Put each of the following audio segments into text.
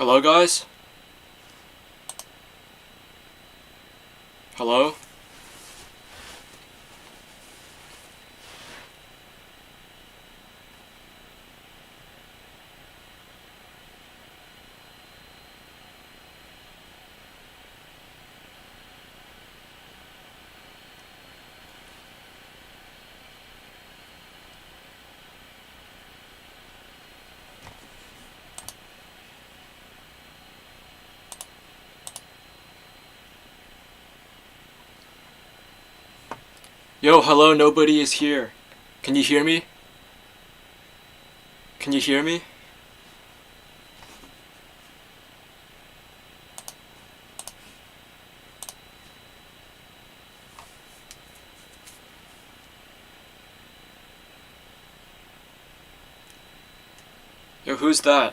Hello, guys? Hello? Yo, hello, nobody is here. Can you hear me? Can you hear me? Yo, who's that?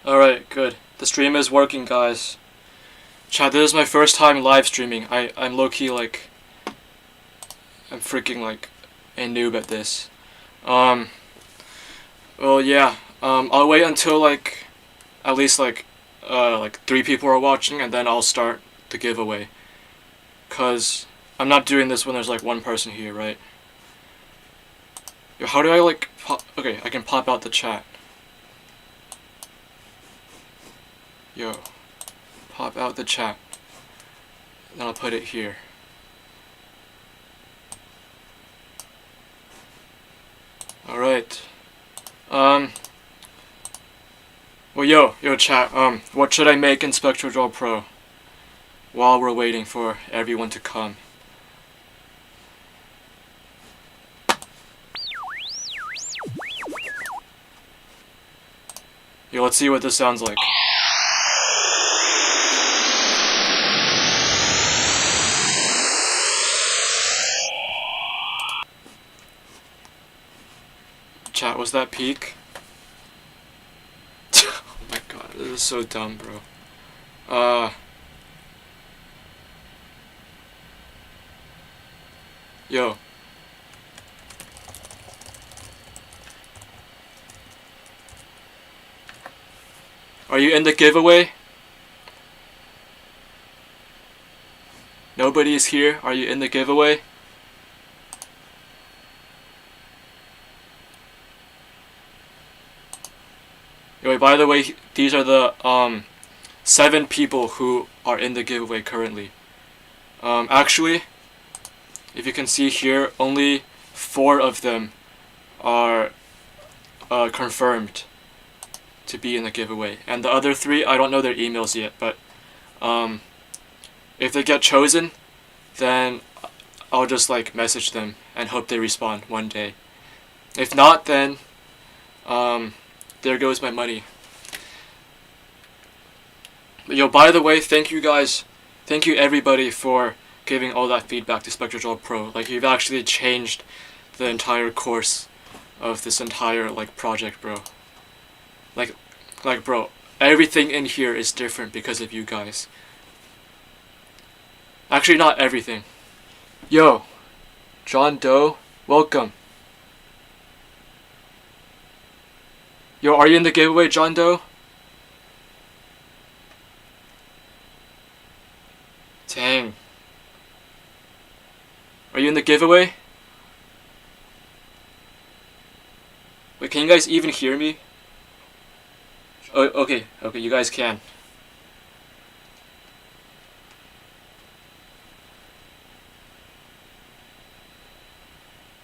Alright, good. The stream is working, guys. Chat, this is my first time live streaming. I'm low-key, like... I'm freaking, like, a noob at this. Well, yeah. I'll wait until, like, at least, like 3 people are watching, and then I'll start the giveaway. Cause I'm not doing this when there's, like, 1 person here, right? Yo, how do I, like, pop... Okay, I can pop out the chat. Yo, pop out the chat. Then I'll put it here. Alright. Well, yo chat, what should I make in SpectroDraw Pro? While we're waiting for everyone to come. Yo, let's see what this sounds like. Chat, was that peak? Oh my god, this is so dumb, bro. Yo. Are you in the giveaway? Nobody is here. Are you in the giveaway? Anyway, by the way, these are the 7 people who are in the giveaway currently. Actually, if you can see here, only 4 of them are confirmed to be in the giveaway, and the other 3, I don't know their emails yet, but if they get chosen, then I'll just like message them and hope they respond one day. If not, then there goes my money. But yo, by the way, thank you guys, thank you everybody for giving all that feedback to SpectroDraw Pro. Like, you've actually changed the entire course of this entire like project, bro. Like bro, everything in here is different because of you guys. Actually, not everything. Yo, John Doe, welcome. Yo, are you in the giveaway, John Doe? Dang. Are you in the giveaway? Wait, can you guys even hear me? Oh, okay, you guys can.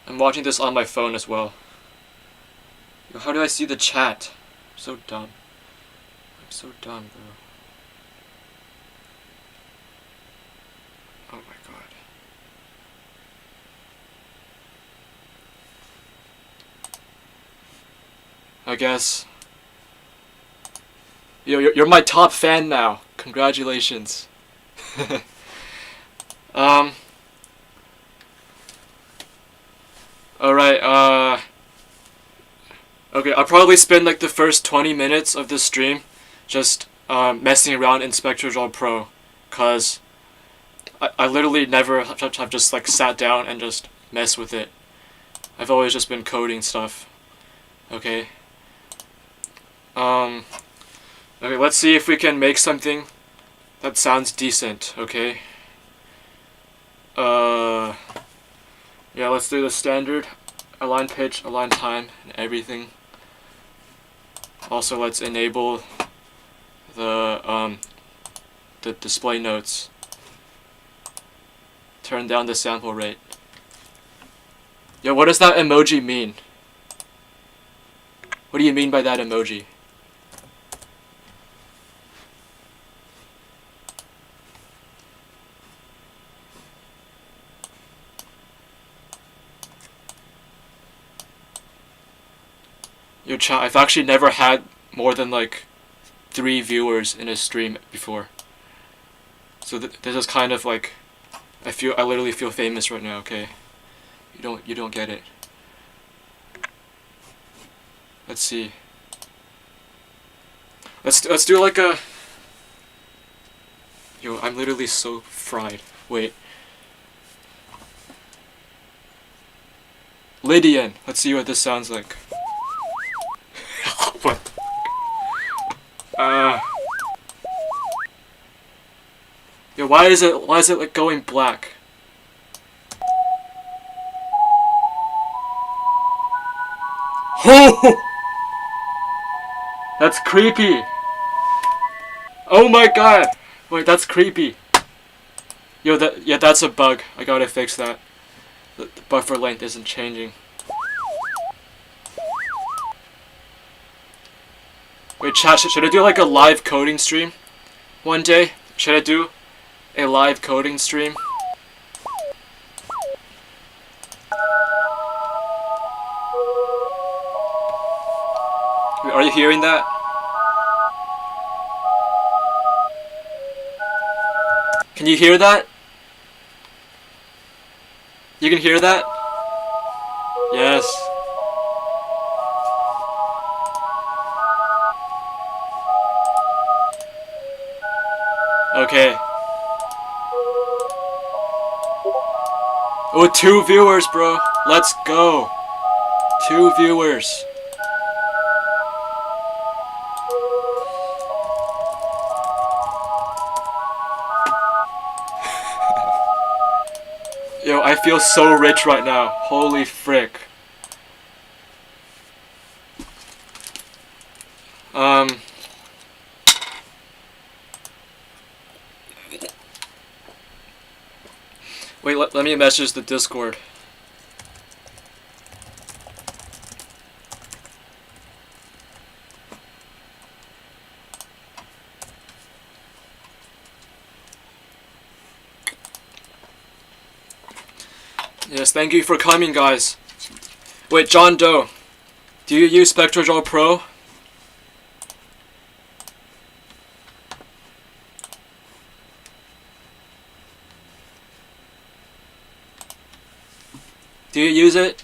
I'm watching this on my phone as well. Yo, how do I see the chat? I'm so dumb. I'm so dumb, bro. Oh my god. I guess. Yo, you're my top fan now. Congratulations. Alright, okay, I'll probably spend like the first 20 minutes of this stream just messing around in SpectroDraw Pro, cause I literally never have just like sat down and just mess with it. I've always just been coding stuff. Okay. Okay, let's see if we can make something that sounds decent, okay? Yeah, let's do the standard align pitch, align time, and everything. Also, let's enable the display notes. Turn down the sample rate. Yo, what does that emoji mean? What do you mean by that emoji? Yo, chat, I've actually never had more than like 3 viewers in a stream before. So this is kind of like, I literally feel famous right now, okay? You don't get it. Let's see. Let's do like a... Yo, I'm literally so fried. Wait. Lydian. Let's see what this sounds like. What? Yo, why is it like going black? Oh! That's creepy. Oh my god. Wait, that's creepy. Yo, that's a bug. I gotta fix that. The buffer length isn't changing. Wait, chat, should I do like a live coding stream one day? Should I do a live coding stream? Wait, are you hearing that? Can you hear that? You can hear that? Yes. Okay. Oh, 2 viewers, bro. Let's go. 2 viewers. Yo, I feel so rich right now. Holy frick. Wait, let me message the Discord. Yes, thank you for coming, guys. Wait, John Doe, do you use SpectroDraw Pro? Do you use it?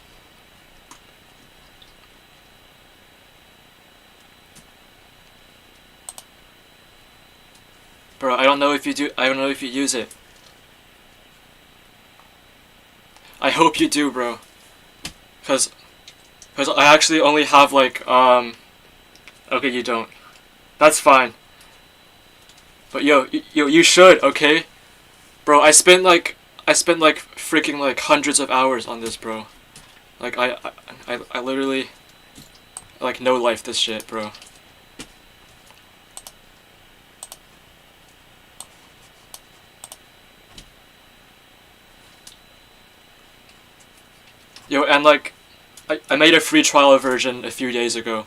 Bro, I don't know if you do. I don't know if you use it. I hope you do, bro. Cause I actually only have like okay, you don't. That's fine. But yo, you should, okay? Bro, I spent like freaking like hundreds of hours on this, bro. Like I literally like no life this shit, bro. Yo, and like I made a free trial version a few days ago.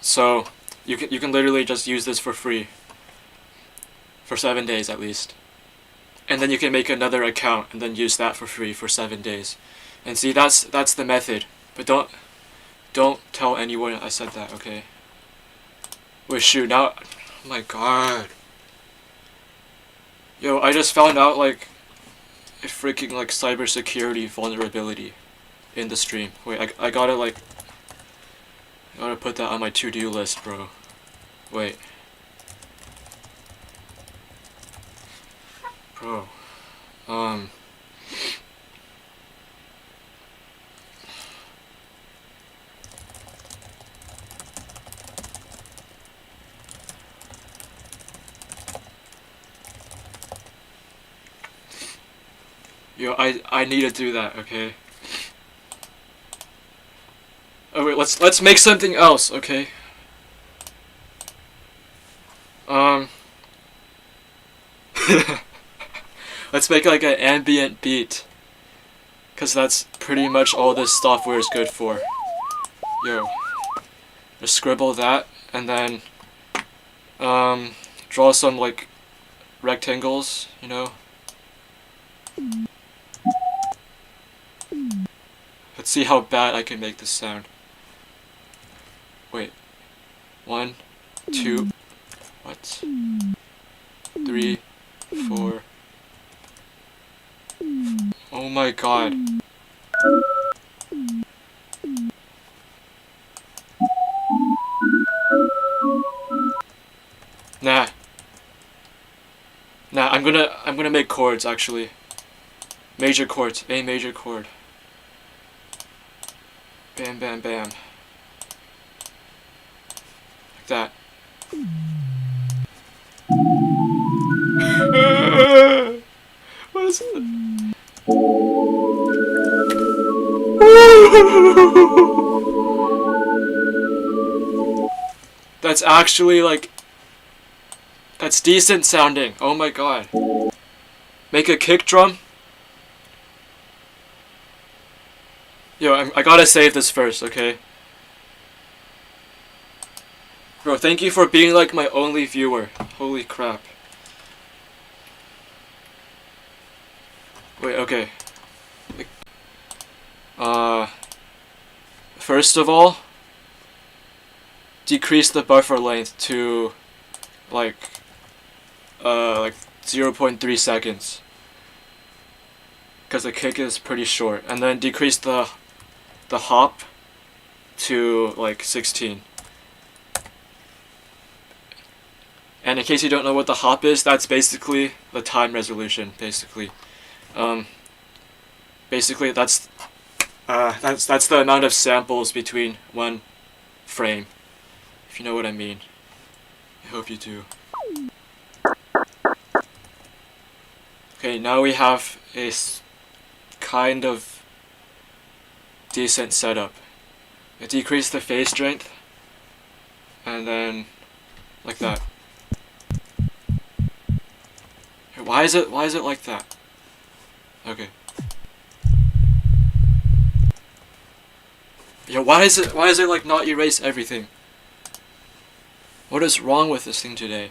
So you can literally just use this for free. For 7 days at least. And then you can make another account and then use that for free for 7 days. And see, that's the method. But don't tell anyone I said that, okay? Wait, shoot, now, oh my god. Yo, I just found out like a freaking like cybersecurity vulnerability in the stream. Wait, I gotta like, I gotta put that on my to-do list, bro. Wait. Bro. Yo, I need to do that, okay? Oh wait, let's make something else, okay? Let's make like an ambient beat, cause that's pretty much all this software is good for. Yo, just scribble that, and then draw some like rectangles, you know. Let's see how bad I can make this sound. Wait. 1, 2, what? 3, 4. Oh my god. Nah. Nah, I'm gonna make chords actually. Major chords, A major chord. Bam bam bam. Like that. What is it? That's actually like, that's decent sounding. Oh my god. Make a kick drum. Yo, I gotta save this first, okay? Bro, thank you for being like my only viewer. Holy crap. Wait, okay. First of all, decrease the buffer length to like 0.3 seconds, because the kick is pretty short, and then decrease the hop to like 16. And in case you don't know what the hop is, that's basically the time resolution. Basically that's the amount of samples between one frame, if you know what I mean. I hope you do. Okay, now we have a kind of decent setup. I decrease the phase strength, and then like that. Why is it like that? Okay. Yo, why is it like not erase everything? What is wrong with this thing today?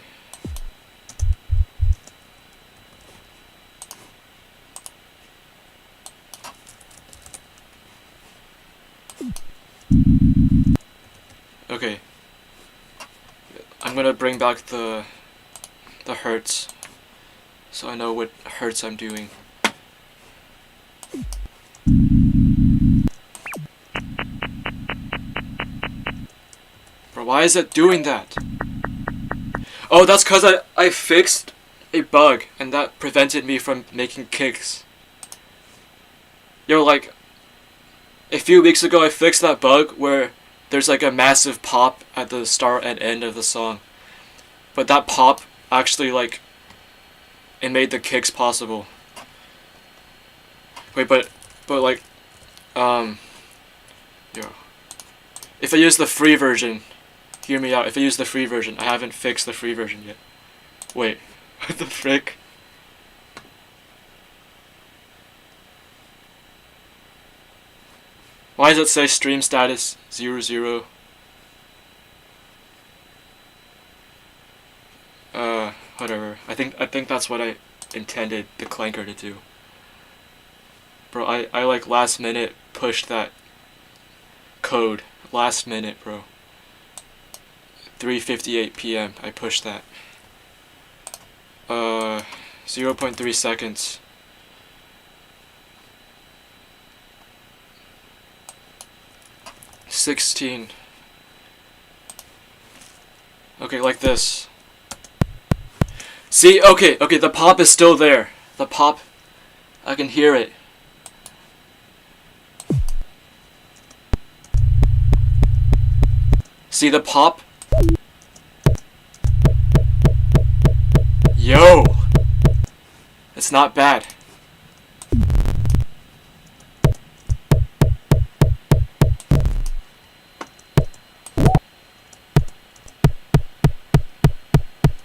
Okay. I'm gonna bring back the hertz, so I know what hertz I'm doing. Bro, why is it doing that? Oh, that's cause I fixed a bug, and that prevented me from making kicks. Yo, like, a few weeks ago I fixed that bug where there's like a massive pop at the start and end of the song. But that pop actually like, it made the kicks possible. Wait, but like, yo, if I use the free version, hear me out, if I use the free version, I haven't fixed the free version yet. Wait, what the frick? Why does it say stream status 00? Whatever. I think that's what I intended the clanker to do. Bro, I like last minute pushed that code. Last minute, bro. 3:58 p.m. I pushed that. 0.3 seconds. 16. Okay, like this. See, okay, the pop is still there. The pop, I can hear it. See the pop? Yo! It's not bad.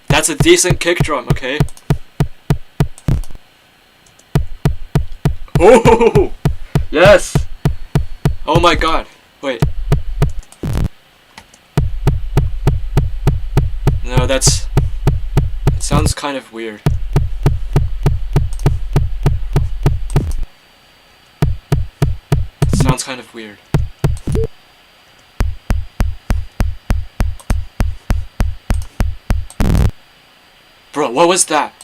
That's a decent kick drum, okay? Oh! Yes! Oh my god. Wait. No, it sounds kind of weird. It sounds kind of weird. Bro, what was that?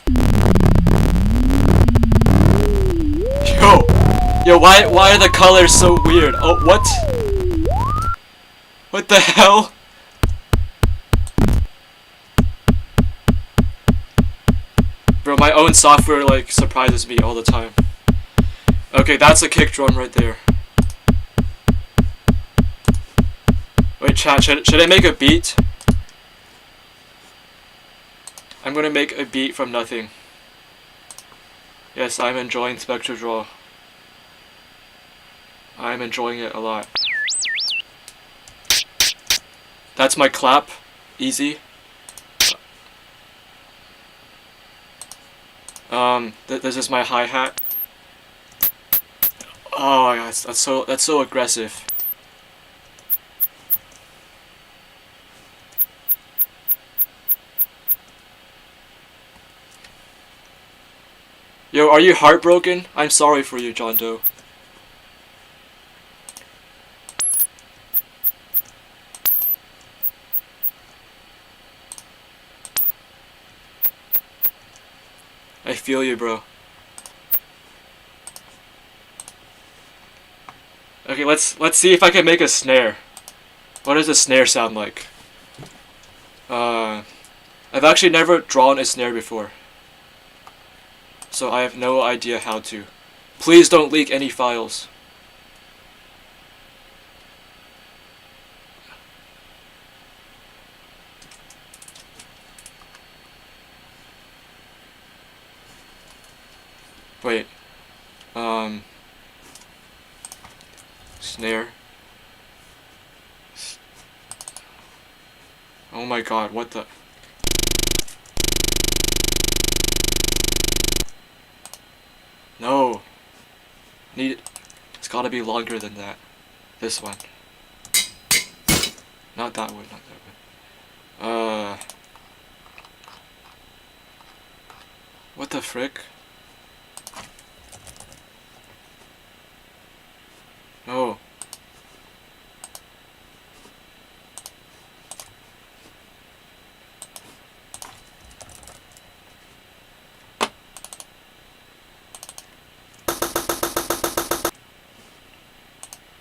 Yo, why are the colors so weird? Oh, what? What the hell? Bro, my own software, like, surprises me all the time. Okay, that's a kick drum right there. Wait, chat, should I make a beat? I'm gonna make a beat from nothing. Yes, I'm enjoying SpectroDraw. I'm enjoying it a lot. That's my clap. Easy. This is my hi-hat. Oh, that's so aggressive. Yo, are you heartbroken? I'm sorry for you, John Doe. I feel you, bro. Okay, let's see if I can make a snare. What does a snare sound like? I've actually never drawn a snare before, so I have no idea how to. Please don't leak any files. Wait. Snare. Oh my god, what the... No. It's gotta be longer than that. This one. Not that one, not that one. What the frick? No.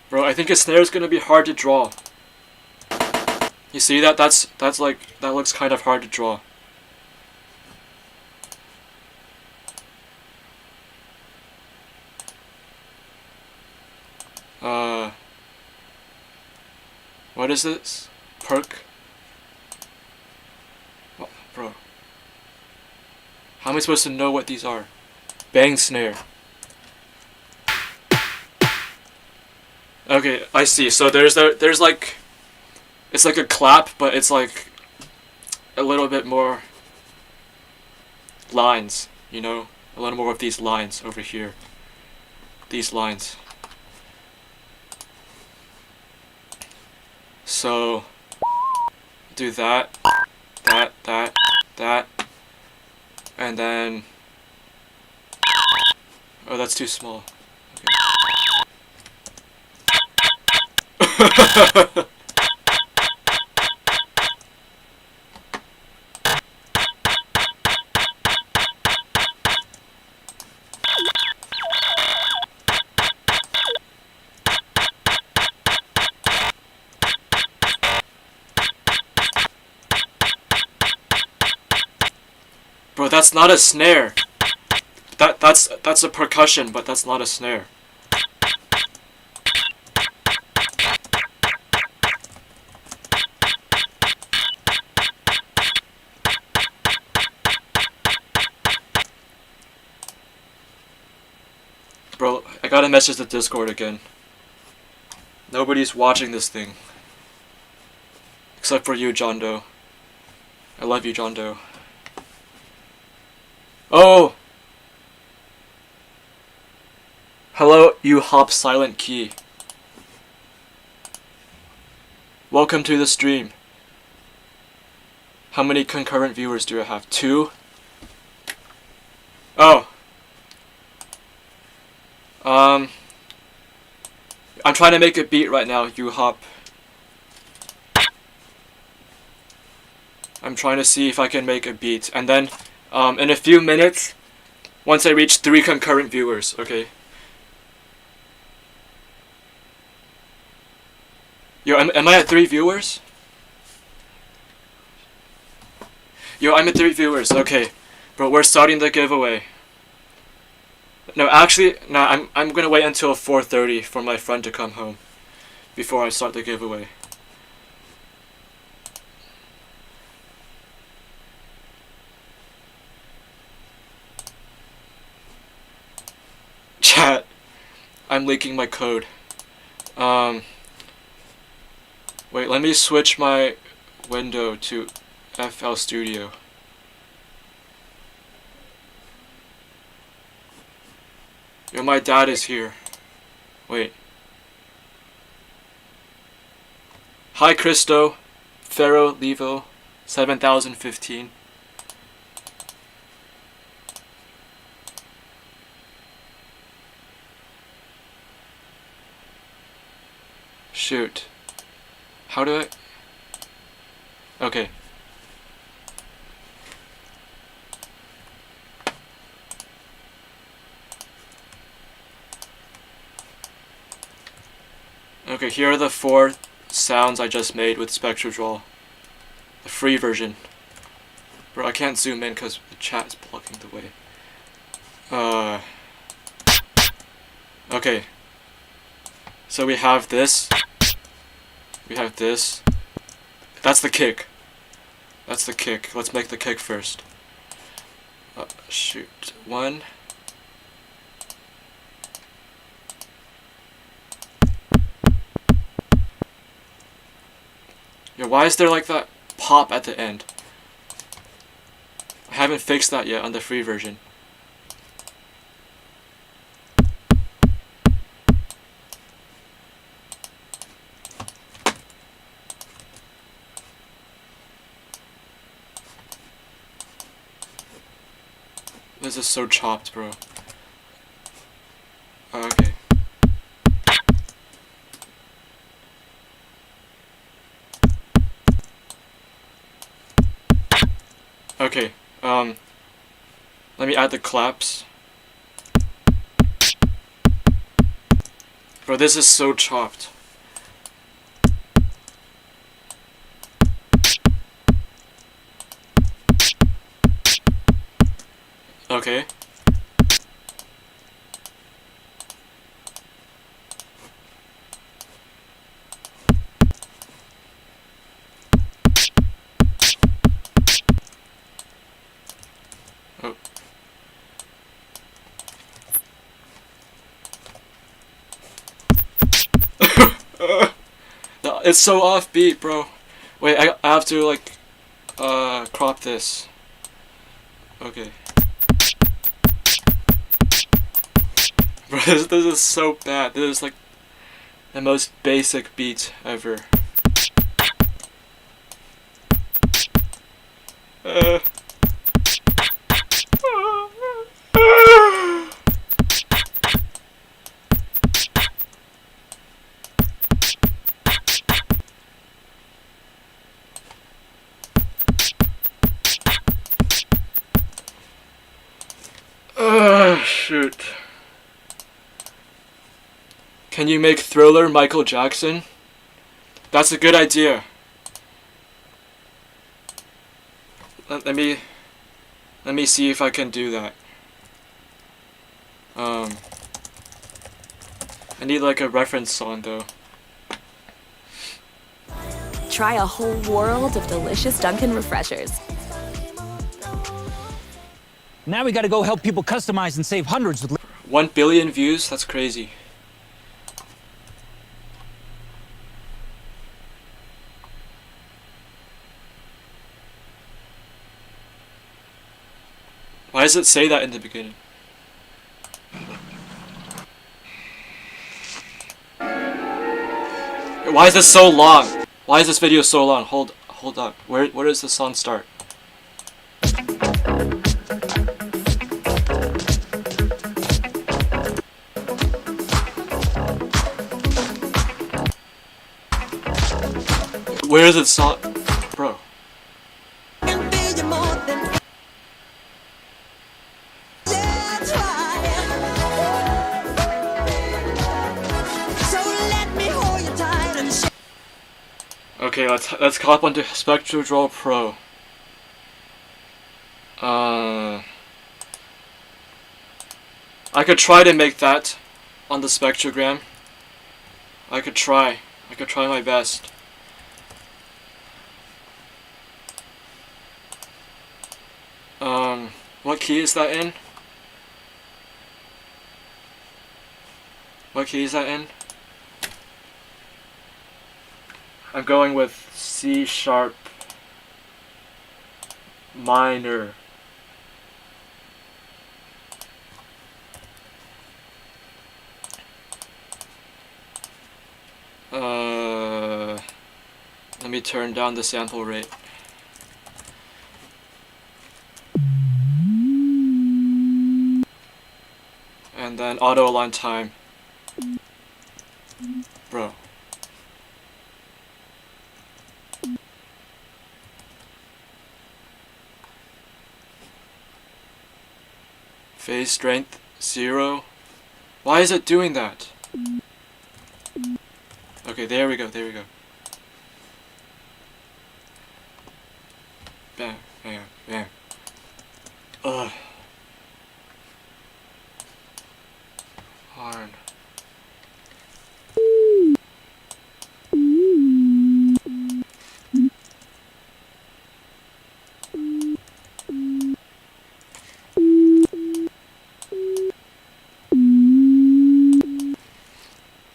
Bro, I think a snare is gonna be hard to draw. You see that? That looks kind of hard to draw. What is this? Perk? What, bro? How am I supposed to know what these are? Bang snare. Okay, I see. So there's like, it's like a clap, but it's like a little bit more lines, you know? A little more of these lines over here. These lines. So do that, that, and then, oh, that's too small. Okay. Bro, that's not a snare. That's a percussion, but that's not a snare. Bro, I gotta message the Discord again. Nobody's watching this thing. Except for you, John Doe. I love you, John Doe. Oh! Hello, you hop silent key. Welcome to the stream. How many concurrent viewers do I have? 2? Oh. I'm trying to make a beat right now, you hop. I'm trying to see if I can make a beat. And then, in a few minutes, once I reach 3 concurrent viewers, okay? Yo, am I at 3 viewers? Yo, I'm at 3 viewers, okay. Bro, we're starting the giveaway. No, actually, no, I'm gonna wait until 4:30 for my friend to come home before I start the giveaway. Chat, I'm leaking my code. Wait, let me switch my window to FL Studio. Yo, my dad is here. Wait. Hi, Christo. Pharaoh Levo 7015. Shoot. How do I... Okay. Okay, here are the 4 sounds I just made with SpectroDraw. The free version. Bro, I can't zoom in because the chat is blocking the way. Okay. So we have this. We have this. That's the kick. That's the kick. Let's make the kick first. Shoot. 1. Yo, why is there like that pop at the end? I haven't fixed that yet on the free version. This is so chopped, bro. Okay. Okay, let me add the claps. Bro, this is so chopped. Okay. Oh. It's so offbeat, bro. Wait, I have to like crop this. Okay. Bro, this is so bad. This is like the most basic beat ever. Shoot. Can you make Thriller Michael Jackson? That's a good idea. Let me Let me see if I can do that. I need like a reference song though. Try a whole world of delicious Dunkin' refreshers. Now we gotta go help people customize and save hundreds with... 1 billion views? That's crazy. Why does it say that in the beginning? Why is this so long? Why is this video so long? Hold up. Where does the song start? Where is it song? Bro. Okay, let's hop onto SpectroDraw Pro. I could try to make that on the spectrogram. I could try my best. What key is that in? What key is that in? I'm going with C sharp minor. Let me turn down the sample rate. And then auto align time. Bro. Phase strength 0. Why is it doing that? Okay, there we go. Bam, bam, bam. Ugh. Hard.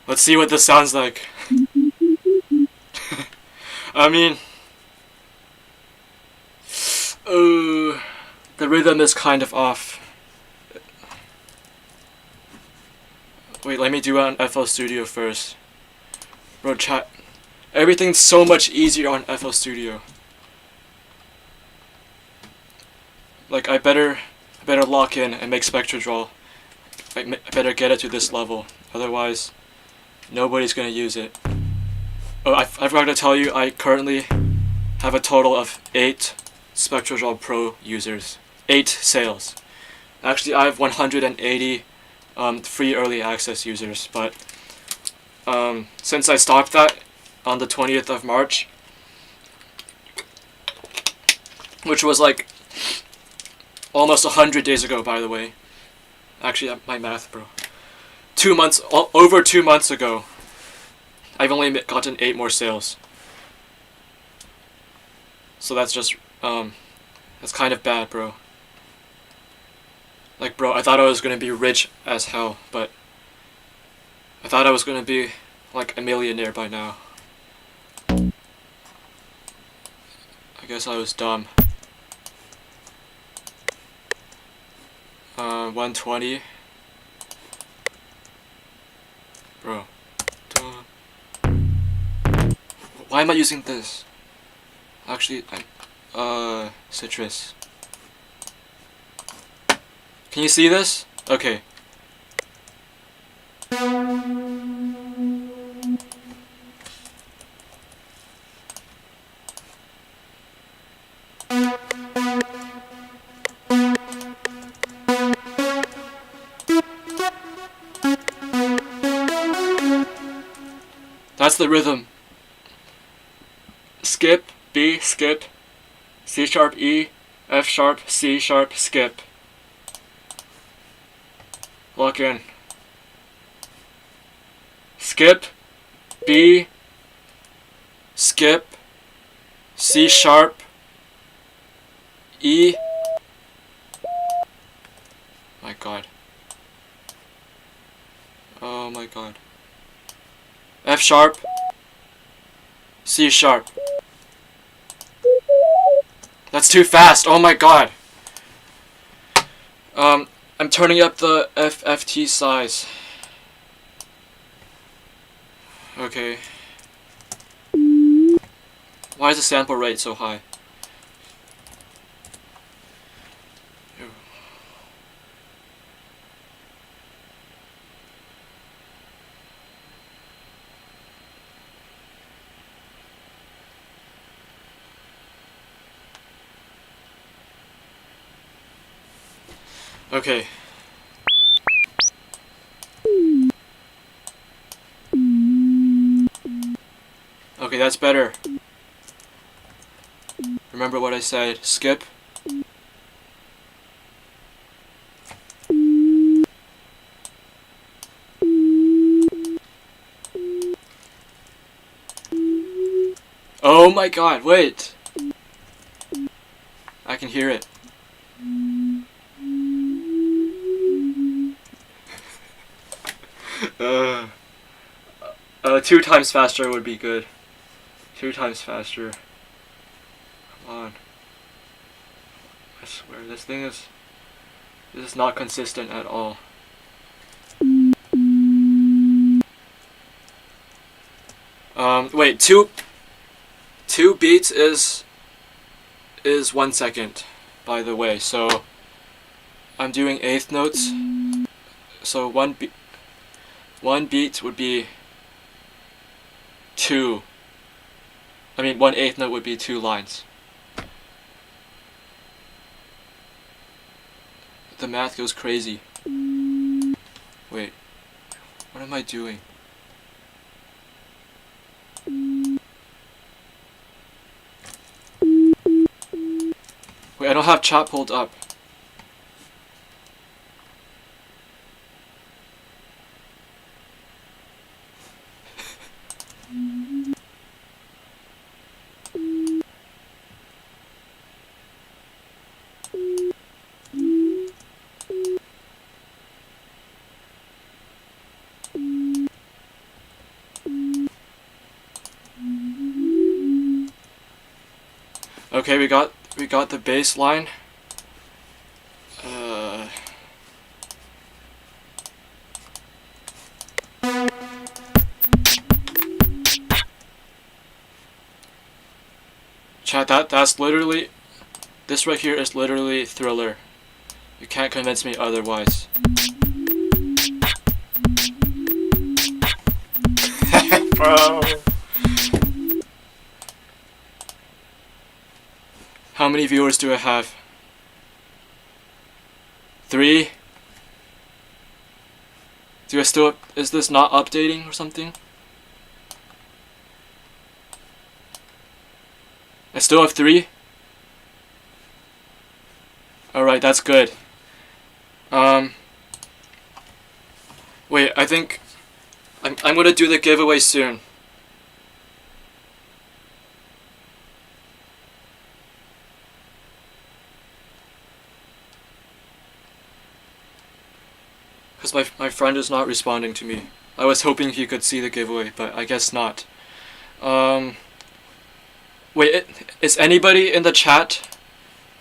Let's see what this sounds like. I mean, the rhythm is kind of off. Wait, let me do it on FL Studio first. Bro, chat. Everything's so much easier on FL Studio. Like, I better lock in and make SpectroDraw. I better get it to this level. Otherwise, nobody's gonna use it. Oh, I forgot to tell you, I currently have a total of 8 SpectroDraw Pro users. 8 sales. Actually, I have 180 free early access users, but since I stopped that on the 20th of March, which was like almost 100 days ago, by the way. Actually, my math, bro. Over 2 months ago, I've only gotten 8 more sales. So that's just, that's kind of bad, bro. Like, bro, I thought I was gonna be rich as hell, but I thought I was gonna be, like, a millionaire by now. I guess I was dumb. 120. Bro. Why am I using this? Actually, citrus. Can you see this? Okay. That's the rhythm. Skip, B, skip, C sharp, E, F sharp, C sharp, skip. Lock in. Skip, B, skip, C sharp, E. My god. Oh my god. F sharp, C sharp. That's too fast. Oh my god. I'm turning up the FFT size. Okay. Why is the sample rate so high? Ew. Okay. Okay, that's better. Remember what I said. Skip. Oh my god, wait! I can hear it. Two times faster would be good. 2 times faster. Come on. I swear, this is not consistent at all. Wait, two beats is 1 second, by the way. So I'm doing eighth notes. So one beat would be 2. I mean, 1/8 note would be 2 lines. The math goes crazy. Wait, what am I doing? Wait, I don't have chat pulled up. Okay, we got the bass line. Chat, that's literally, this right here is literally Thriller. You can't convince me otherwise. Bro. How many viewers do I have? 3? Do I still, is this not updating or something? I still have 3? Alright, that's good. Wait, I think I'm gonna do the giveaway soon. Because my friend is not responding to me. I was hoping he could see the giveaway, but I guess not. Wait, is anybody in the chat?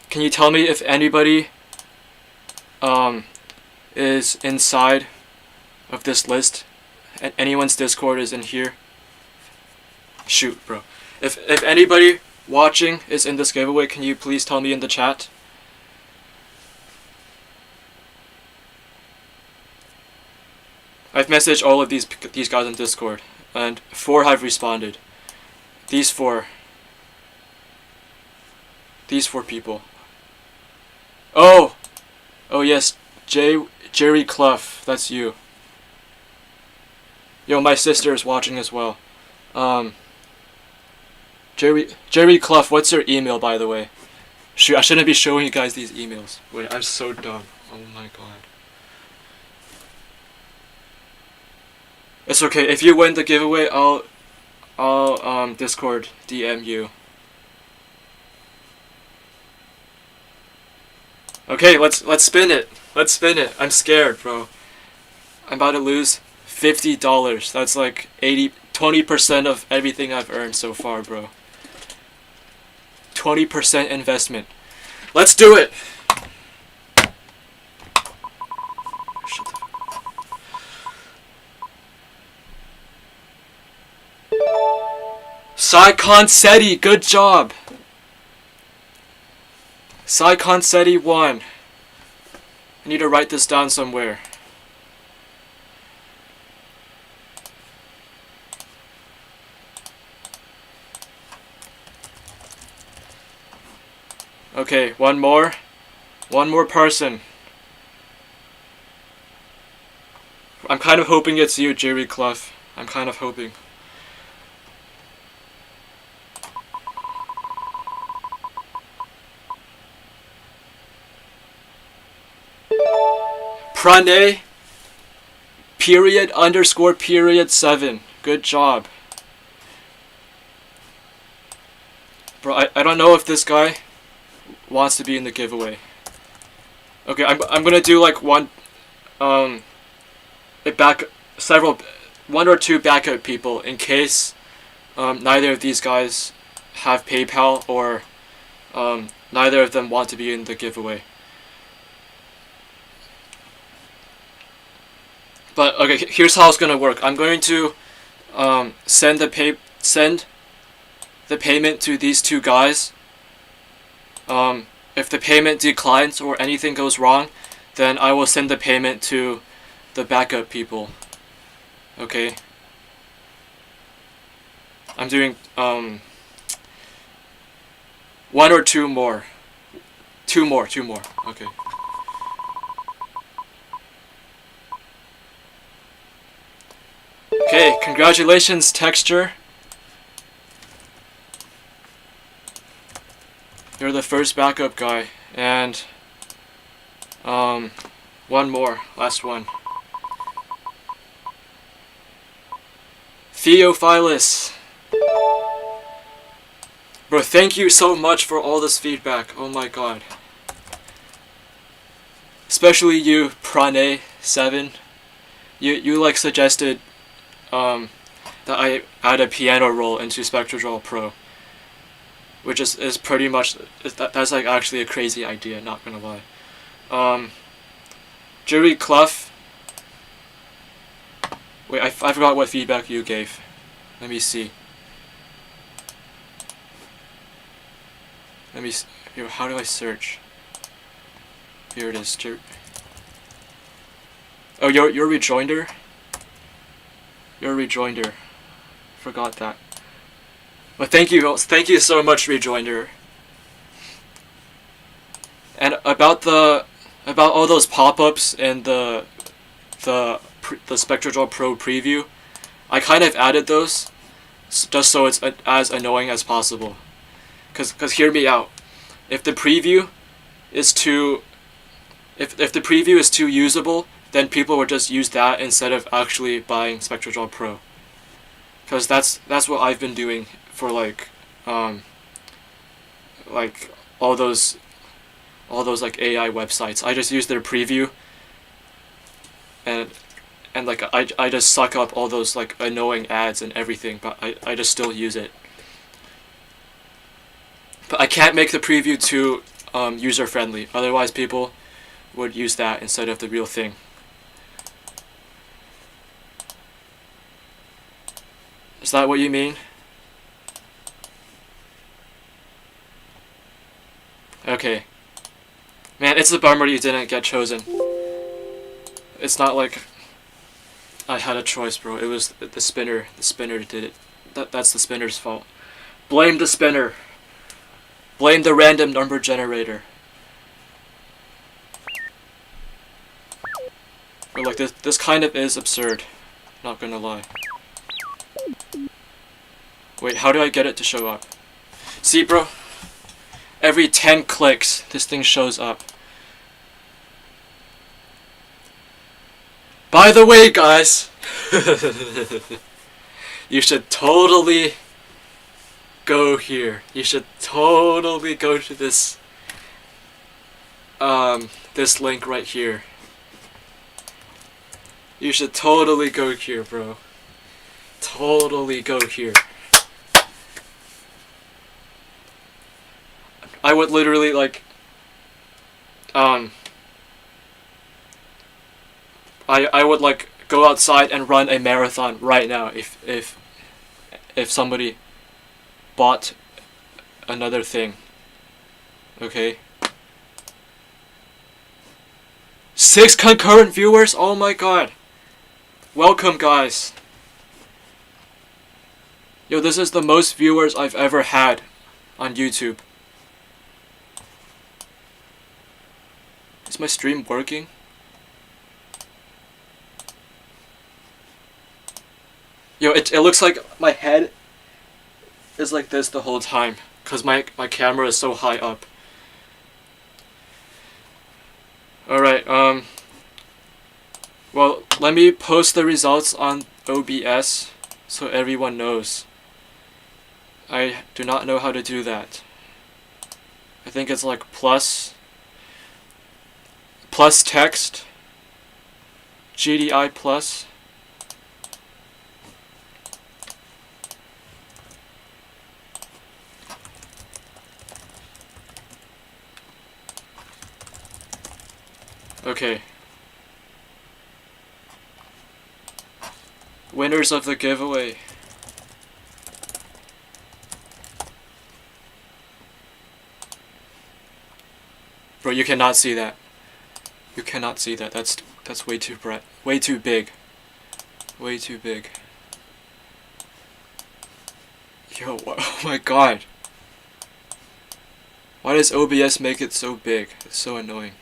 Can you tell me if anybody is inside of this list? And anyone's Discord is in here? Shoot, bro. If anybody watching is in this giveaway, can you please tell me in the chat? I've messaged all of these guys on Discord, and 4 have responded. These 4 people. Oh yes, Jerry Clough, that's you. Yo, my sister is watching as well. Jerry Clough, what's your email, by the way? Shoot, I shouldn't be showing you guys these emails. Wait, I'm so dumb. Oh my god. It's okay. If you win the giveaway, I'll Discord DM you. Okay, let's spin it. Let's spin it. I'm scared, bro. I'm about to lose $50. That's like 20% of everything I've earned so far, bro. 20% investment. Let's do it. Shut the Saikon Seti, good job. Saikon Seti won. I need to write this down somewhere. Okay, one more. One more person. I'm kind of hoping it's you, Jerry Clough. I'm kind of hoping. Pranay _7. Good job. Bro, I don't know if this guy wants to be in the giveaway. Okay, I'm gonna do like one or two backup people in case neither of these guys have PayPal or neither of them want to be in the giveaway. But okay, here's how it's gonna work. I'm going to send the payment to these two guys. If the payment declines or anything goes wrong, then I will send the payment to the backup people. Okay. I'm doing one or two more. Two more. Okay. Okay, congratulations, Texture. You're the first backup guy, and one more, last one. Theophilus. Bro, thank you so much for all this feedback. Oh my god. Especially you, Pranay7. You like suggested that I add a piano roll into SpectroDraw Pro, which is pretty much that's like actually a crazy idea. Not gonna lie. Jerry Clough. Wait, I forgot what feedback you gave. Let me see. Here, how do I search? Here it is. Oh, your rejoinder. Your rejoinder. Forgot that. But thank you so much, rejoinder. And about all those pop-ups and the SpectroDraw Pro preview, I kind of added those just so it's as annoying as possible. Cause hear me out. If the preview is too usable, then people would just use that instead of actually buying SpectroDraw Pro. Cause that's what I've been doing for like all those like AI websites. I just use their preview and like I just suck up all those like annoying ads and everything, but I just still use it. But I can't make the preview too user friendly, otherwise people would use that instead of the real thing. Is that what you mean? Okay. Man, it's a bummer you didn't get chosen. It's not like I had a choice, bro. It was the spinner. The spinner did it. That's the spinner's fault. Blame the spinner. Blame the random number generator. But like this kind of is absurd. Not gonna lie. Wait, how do I get it to show up? See, bro? every 10 clicks, this thing shows up. By the way, guys, you should totally go here. You should totally go to this this link right here. You should totally go here, bro. Totally go here. I would literally like I would like go outside and run a marathon right now if somebody bought another thing. Okay. 6 concurrent viewers? Oh my god. Welcome, guys. Yo, this is the most viewers I've ever had on YouTube. Is my stream working? Yo, it looks like my head is like this the whole time because my camera is so high up. Alright, well, let me post the results on OBS so everyone knows. I do not know how to do that. I think it's like plus text, GDI plus. Okay. Winners of the giveaway. Bro, you cannot see that. You cannot see that. That's way too bright. Way too big. Way too big. Yo, oh my god. Why does OBS make it so big? It's so annoying.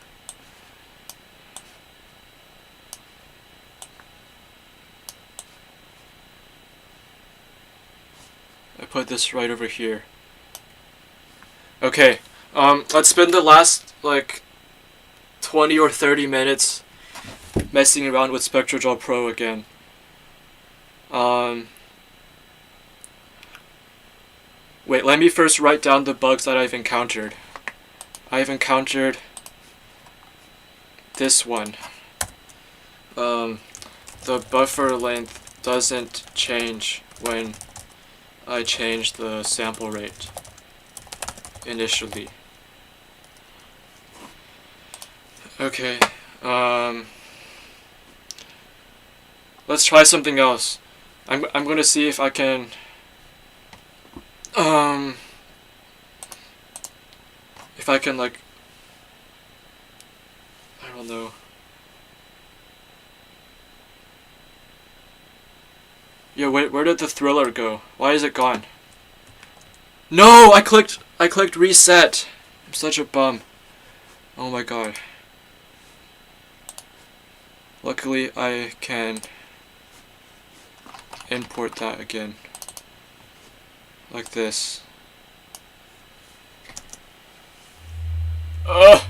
I put this right over here. Okay, let's spend the last, like, 20 or 30 minutes messing around with SpectroDraw Pro again. Wait, let me first write down the bugs that I've encountered. I've encountered this one. The buffer length doesn't change when I change the sample rate initially. Okay, let's try something else. I'm gonna see if I can like, I don't know. Yo, where did the thriller go? Why is it gone? No, I clicked reset. I'm such a bum. Oh my god. Luckily, I can import that again. Like this. Ugh!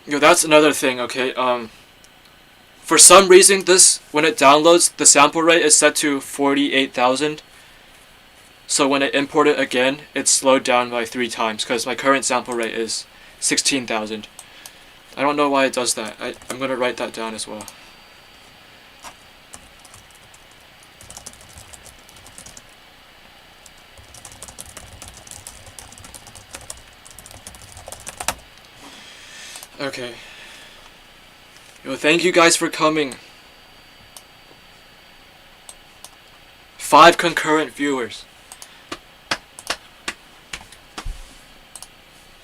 Yo, that's another thing, okay? For some reason, when it downloads, the sample rate is set to 48,000. So when I import it again, it's slowed down by 3 times, because my current sample rate is 16,000. I don't know why it does that. I'm gonna write that down as well. Okay. Yo, thank you guys for coming. 5 concurrent viewers.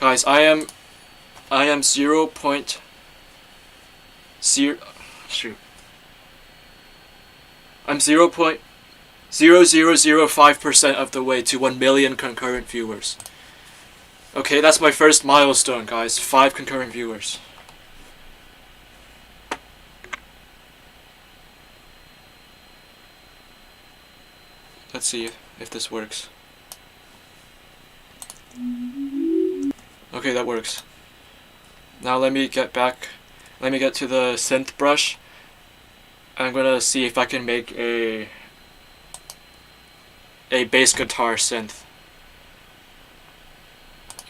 Guys, I am 0.0 shoot. I'm 0.0005% of the way to 1 million concurrent viewers. Okay, that's my first milestone, guys. 5 concurrent viewers. Let's see if this works. Okay, that works. Now let me get back. Let me get to the synth brush. I'm gonna see if I can make a bass guitar synth.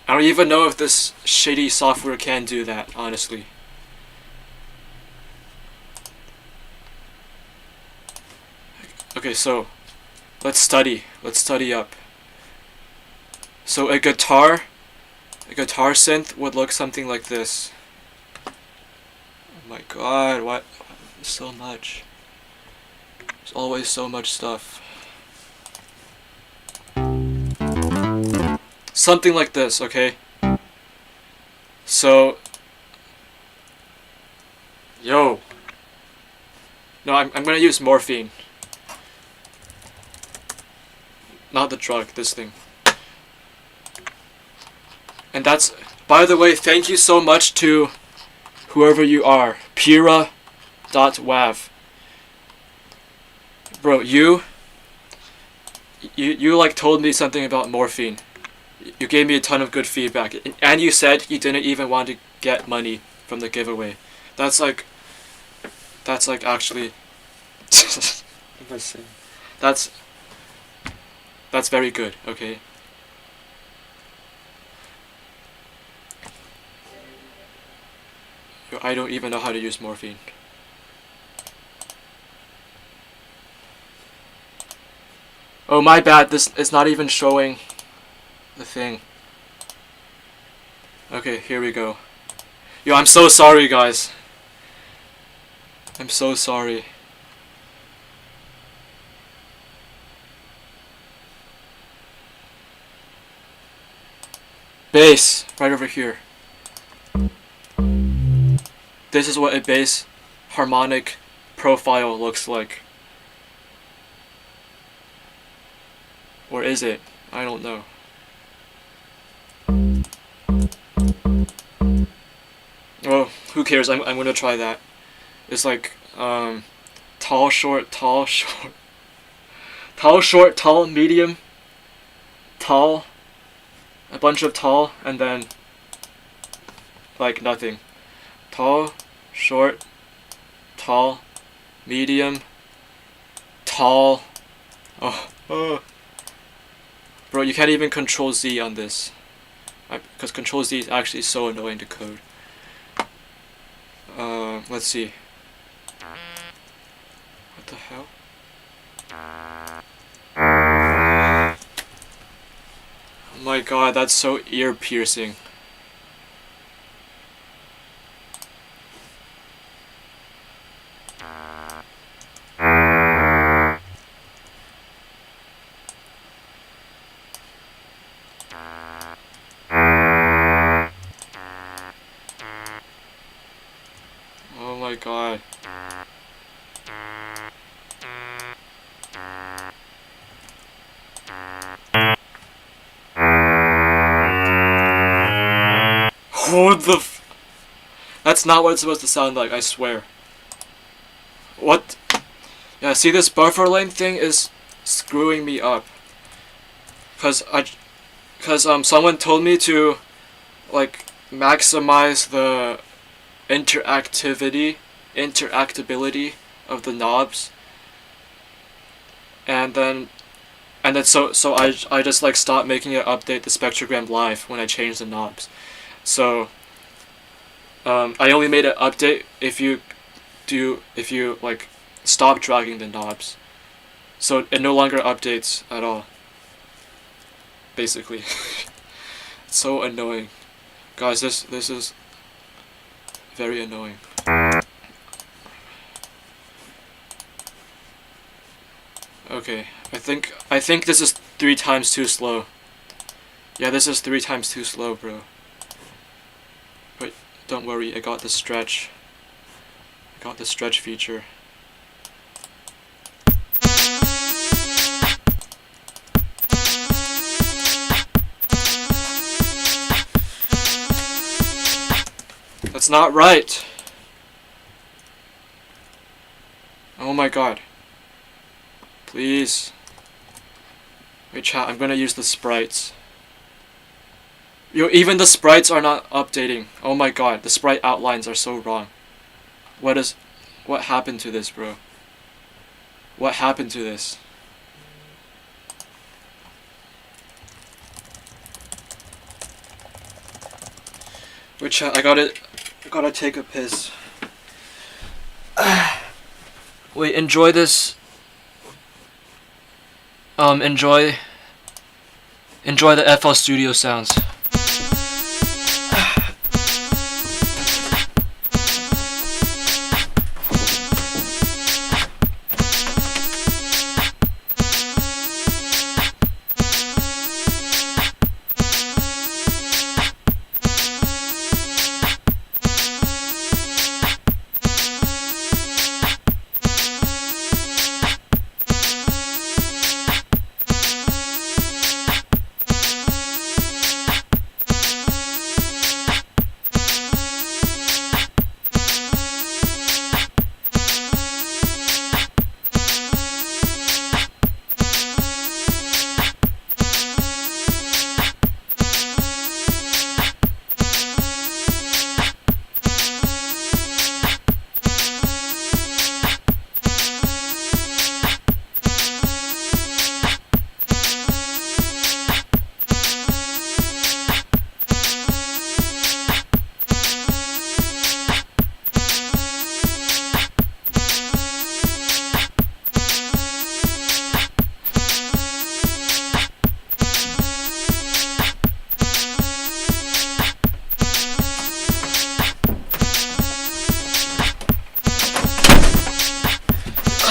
I don't even know if this shitty software can do that, honestly. Okay, so let's study up. So a guitar synth would look something like this. Oh my god, what? So much. There's always so much stuff. Something like this, okay? So, yo. No, I'm gonna use morphine. Not the drug, this thing. And that's, by the way, thank you so much to whoever you are. Pira.wav. Bro, you like told me something about morphine. You gave me a ton of good feedback. And you said you didn't even want to get money from the giveaway. That's like actually that's very good, okay? I don't even know how to use morphine. Oh, my bad, this is not even showing the thing. Okay, here we go. Yo, I'm so sorry, guys. I'm so sorry. Bass, right over here. This is what a bass harmonic profile looks like. Or is it? I don't know. Well, who cares? I'm gonna try that. It's like tall, short, tall, short, tall, short, tall, medium, tall, a bunch of tall, and then like nothing. Tall, short, tall, medium, tall. Oh. Bro, you can't even Control Z on this. Because Control Z is actually so annoying to code. Let's see. What the hell? Oh my god, that's so ear piercing. Oh my god. What the f- That's not what it's supposed to sound like, I swear. What? Yeah, see, this buffer length thing is screwing me up. Cause someone told me to like maximize the interactability of the knobs, and then so I just like stopped making it update the spectrogram live when I changed the knobs. So I only made it update if you like stop dragging the knobs, so it no longer updates at all. Basically, it's so annoying, guys. This is very annoying. Okay, I think this is 3 times too slow. Yeah, this is 3 times too slow, bro. But don't worry, I got the stretch. I got the stretch feature. That's not right. Oh my god. Please. Wait, chat, I'm gonna use the sprites. Yo, even the sprites are not updating. Oh my god, the sprite outlines are so wrong. What happened to this, bro? What happened to this? Which I gotta take a piss. Wait, enjoy this. Enjoy the FL Studio sounds.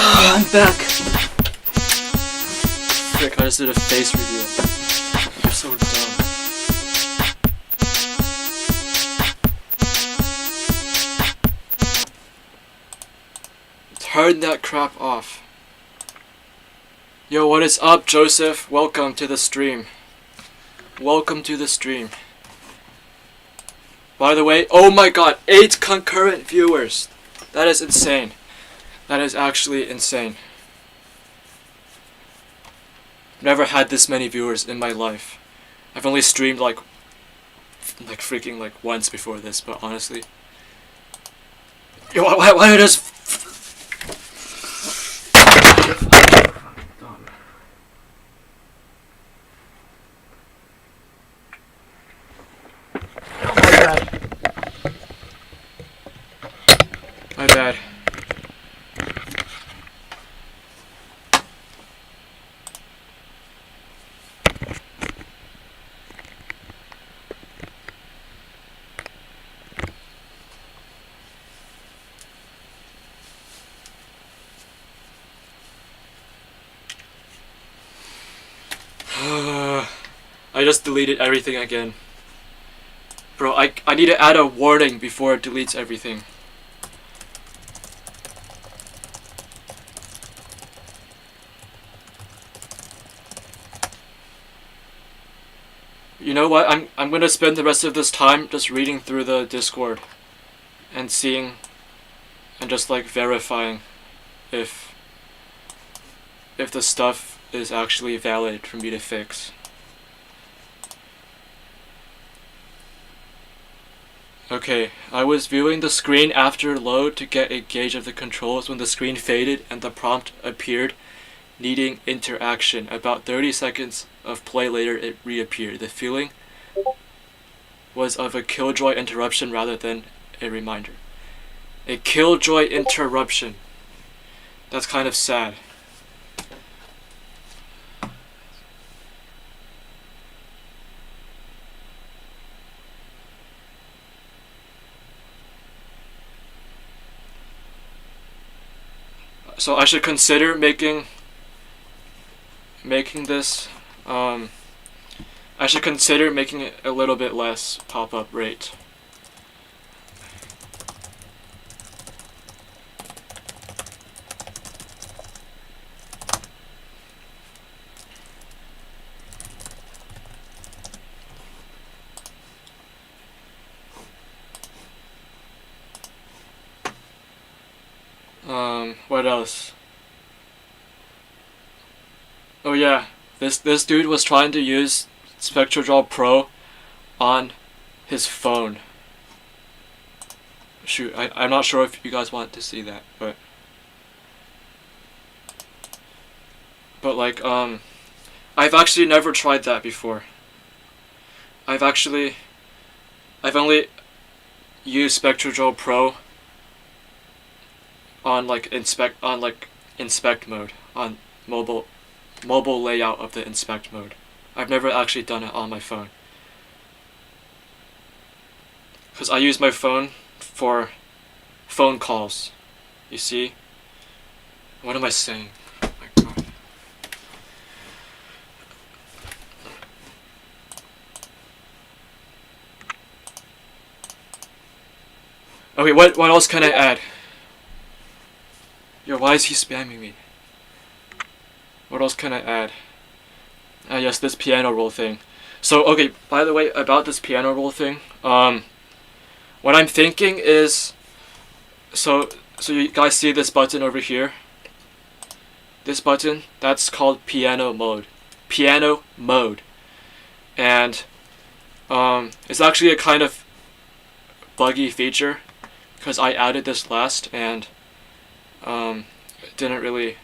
I'm back. Frick, I just did a face reveal. You're so dumb. Turn that crap off. Yo, what is up, Joseph? Welcome to the stream. Welcome to the stream. By the way, oh my god, 8 concurrent viewers. That is insane. That is actually insane. Never had this many viewers in my life. I've only streamed like freaking like once before this, but honestly. Yo, why does my bad. I just deleted everything again. Bro, I need to add a warning before it deletes everything. You know what? I'm gonna spend the rest of this time just reading through the Discord and seeing and just like verifying if the stuff is actually valid for me to fix. Okay, I was viewing the screen after load to get a gauge of the controls when the screen faded and the prompt appeared needing interaction. About 30 seconds of play later it reappeared. The feeling was of a killjoy interruption rather than a reminder. A killjoy interruption. That's kind of sad. So I should consider making this, I should consider making it a little bit less pop-up rate. What else? Oh yeah, this dude was trying to use SpectroDraw Pro on his phone. Shoot, I'm not sure if you guys want to see that, but like, I've actually never tried that before. I've only used SpectroDraw Pro on like inspect mode, on mobile layout of the inspect mode. I've never actually done it on my phone, because I use my phone for phone calls. You see? What am I saying? Oh my god. Okay, what else can I add? Yo, why is he spamming me? What else can I add? Yes, this piano roll thing. So, okay, by the way, about this piano roll thing, what I'm thinking is, so you guys see this button over here? This button, that's called piano mode. Piano mode. And, it's actually a kind of buggy feature, because I added this last, and, it didn't really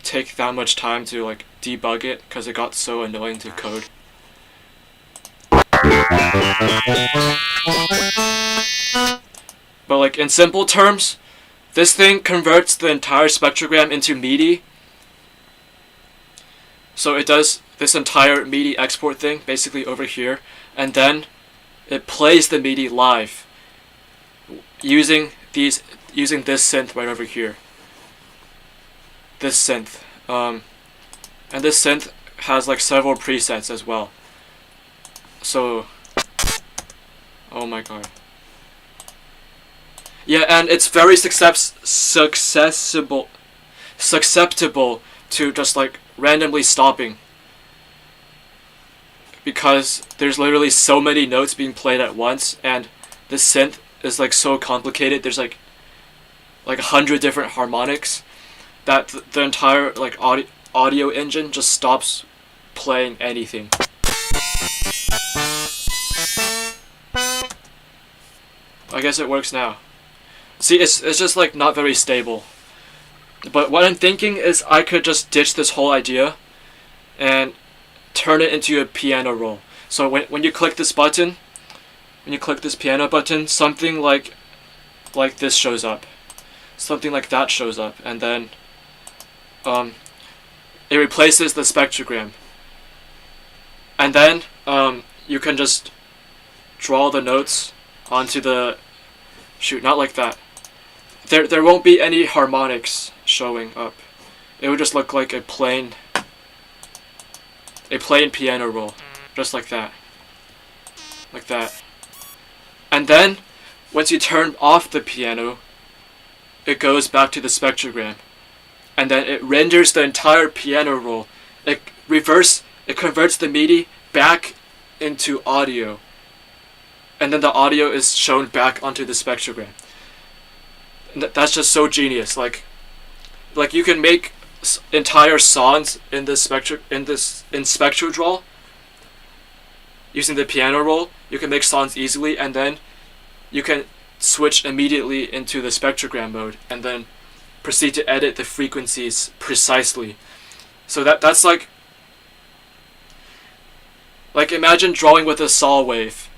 take that much time to like debug it, because it got so annoying to code. But like, in simple terms, this thing converts the entire spectrogram into MIDI. So it does this entire MIDI export thing basically over here, and then it plays the MIDI live using this synth right over here. This synth. And this synth has like several presets as well. So, oh my god. Yeah, and it's very susceptible to just like randomly stopping, because there's literally so many notes being played at once, and this synth is like so complicated. There's like 100 different harmonics that the entire like audio engine just stops playing anything. I guess it works now. See, it's just like not very stable. But what I'm thinking is I could just ditch this whole idea and turn it into a piano roll. So when you click this button, when you click this piano button, something like this shows up. Something like that shows up, and then it replaces the spectrogram. And then you can just draw the notes onto the, shoot, not like that. There won't be any harmonics showing up. It would just look like a plain piano roll, just like that. Like that. And then once you turn off the piano, it goes back to the spectrogram. And then it renders the entire piano roll. It converts the MIDI back into audio. And then the audio is shown back onto the spectrogram. And that's just so genius. Like you can make entire songs in SpectroDraw using the piano roll. You can make songs easily, and then you can switch immediately into the spectrogram mode, and then proceed to edit the frequencies precisely. So that's like imagine drawing with a saw wave.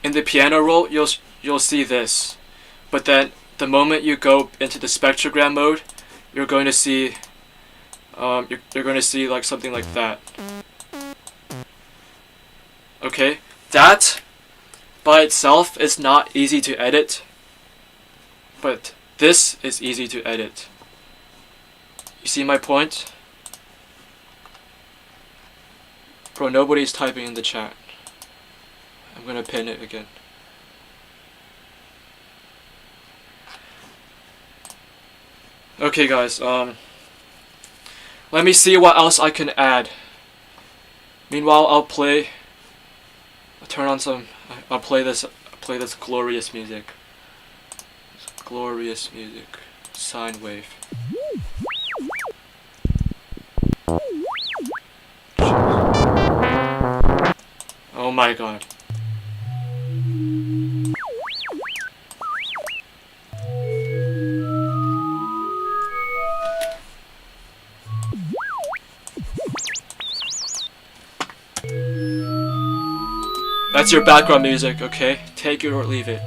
In the piano roll, you'll see this, but then the moment you go into the spectrogram mode, you're going to see like something like that. Okay, that by itself is not easy to edit, but this is easy to edit. You see my point? Bro, nobody's typing in the chat. I'm gonna pin it again. Okay guys, let me see what else I can add. Meanwhile, I'll play this glorious music. Glorious music. Sine wave. Oh my god. That's your background music, okay? Take it or leave it.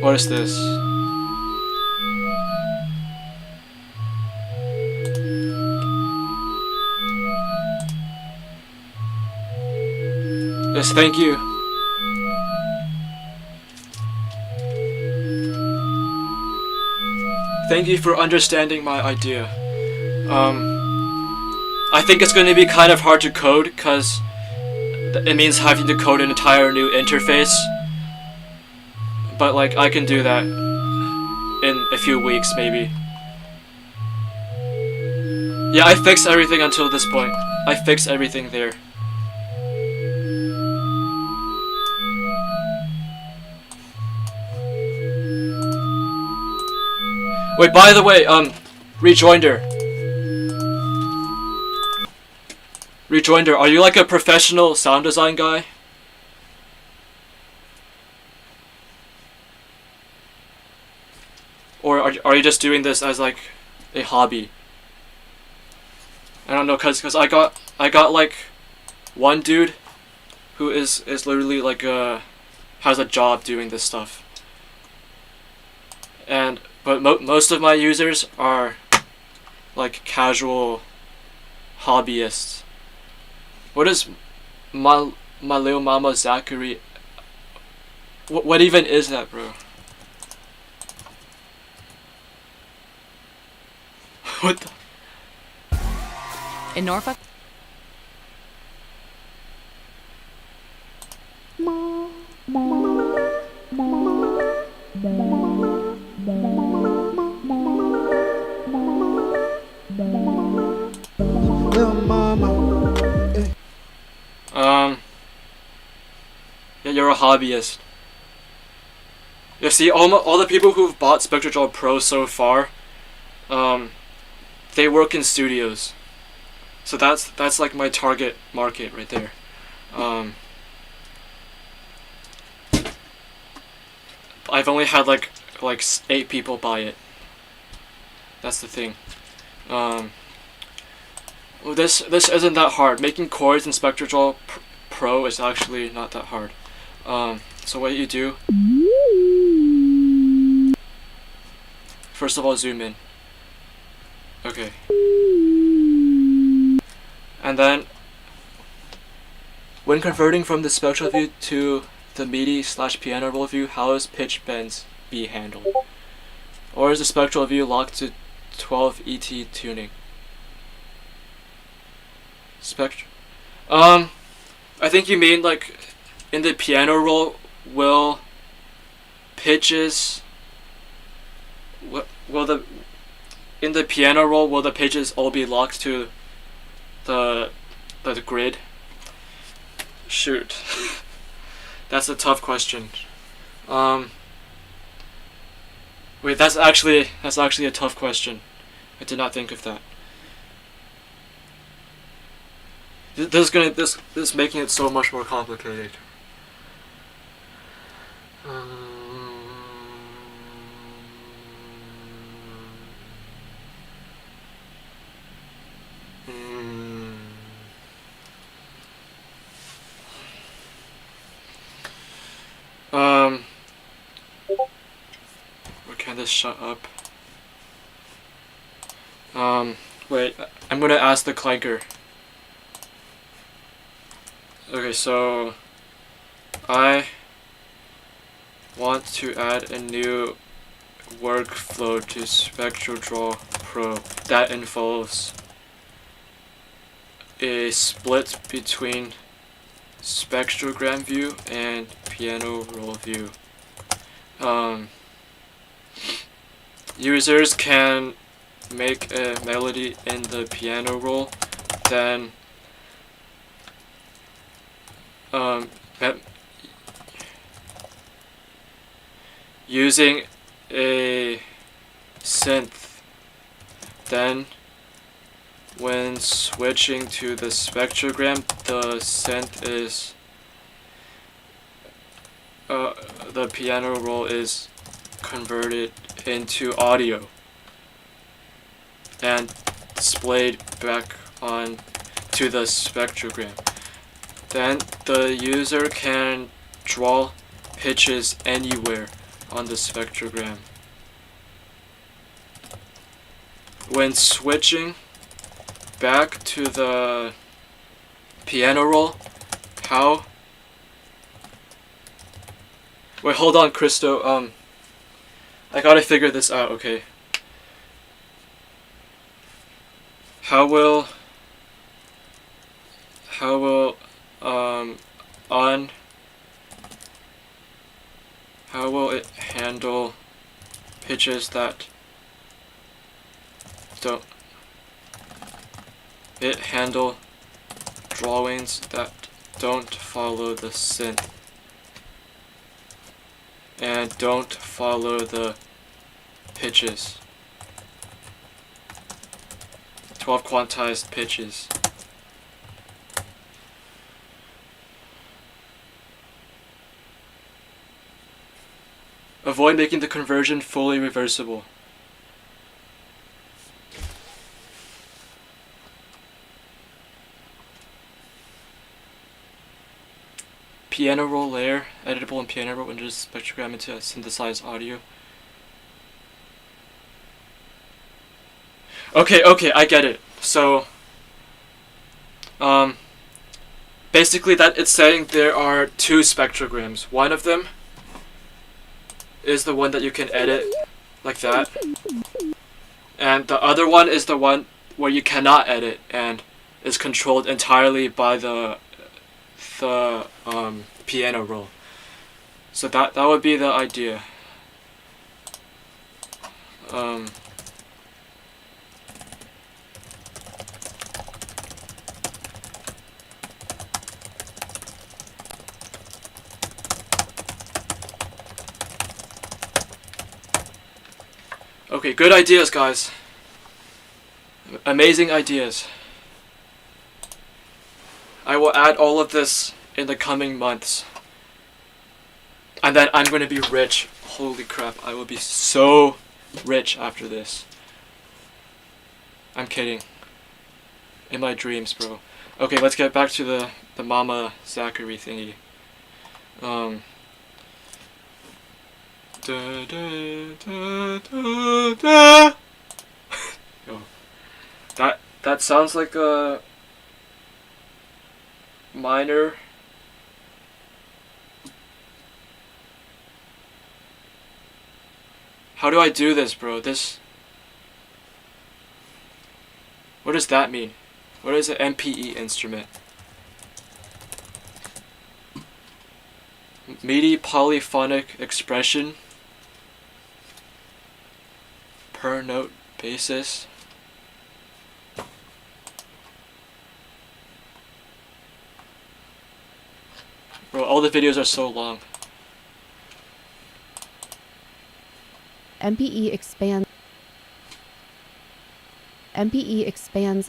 What is this? Yes, thank you. Thank you for understanding my idea. I think it's going to be kind of hard to code because it means having to code an entire new interface. But like, I can do that in a few weeks, maybe. Yeah, I fixed everything until this point. I fixed everything there. Wait, by the way, Rejoinder. Rejoinder, are you like a professional sound design guy? Or are you just doing this as like a hobby? I don't know, cause I got like one dude who is literally like has a job doing this stuff. But most of my users are like casual hobbyists. What is my little mama Zachary? What even is that, bro? What the? In Norfolk? Yeah, you're a hobbyist. You see, all the people who've bought SpectroDraw Pro so far, they work in studios. So that's like my target market right there. I've only had like 8 people buy it. That's the thing. Well, this isn't that hard. Making chords in SpectroDraw Pro is actually not that hard. So what you do, first of all, zoom in. Okay. And then, when converting from the spectral view to the MIDI/piano roll view, how is pitch bends be handled? Or is the spectral view locked to 12 ET tuning? I think you mean like in the piano roll, will pitches in the piano roll will the pitches all be locked to the grid? Shoot. That's a tough question. Wait, that's actually a tough question. I did not think of that. This is making it so much more complicated. Can this shut up? Wait, I'm gonna ask the clanker. Okay, so I want to add a new workflow to SpectroDraw Pro that involves a split between spectrogram view and piano roll view. Users can make a melody in the piano roll, then using a synth. Then when switching to the spectrogram, the synth is the piano roll is converted into audio and displayed back on to the spectrogram. Then the user can draw pitches anywhere on the spectrogram. When switching back to the piano roll, how? Wait, hold on, Christo. I gotta figure this out, okay. How will it handle pitches that don't it handle drawings that don't follow the synth and don't follow the pitches? 12 quantized pitches. Avoid making the conversion fully reversible. Piano roll layer, editable in piano roll, enters spectrogram into synthesized audio. Okay, I get it. So, basically that it's saying there are two spectrograms. One of them is the one that you can edit like that, and the other one is the one where you cannot edit and is controlled entirely by the piano roll. So that would be the idea. Okay, good ideas, guys. Amazing ideas. I will add all of this in the coming months. And then I'm going to be rich. Holy crap, I will be so rich after this. I'm kidding. In my dreams, bro. Okay, let's get back to the Mama Zachary thingy. Yo, that sounds like a minor. How do I do this, bro? What does that mean? What is an MPE instrument? MIDI polyphonic expression per note basis. Bro, all the videos are so long. MPE expands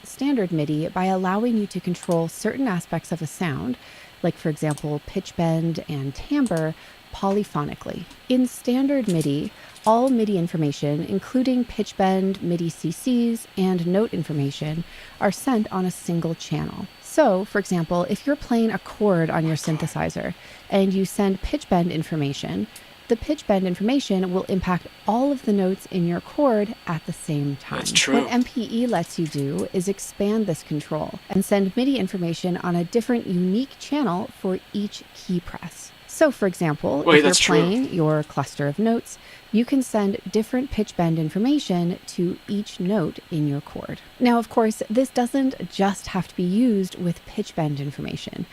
standard MIDI by allowing you to control certain aspects of a sound, like for example pitch bend and timbre, polyphonically. In standard MIDI, all MIDI information, including pitch bend, MIDI CCs, and note information, are sent on a single channel. So, for example, if you're playing a chord on your synthesizer and you send pitch bend information, the pitch bend information will impact all of the notes in your chord at the same time. That's true. What MPE lets you do is expand this control and send MIDI information on a different unique channel for each key press. So for example, if you're playing your cluster of notes, you can send different pitch bend information to each note in your chord. Now, of course, this doesn't just have to be used with pitch bend information.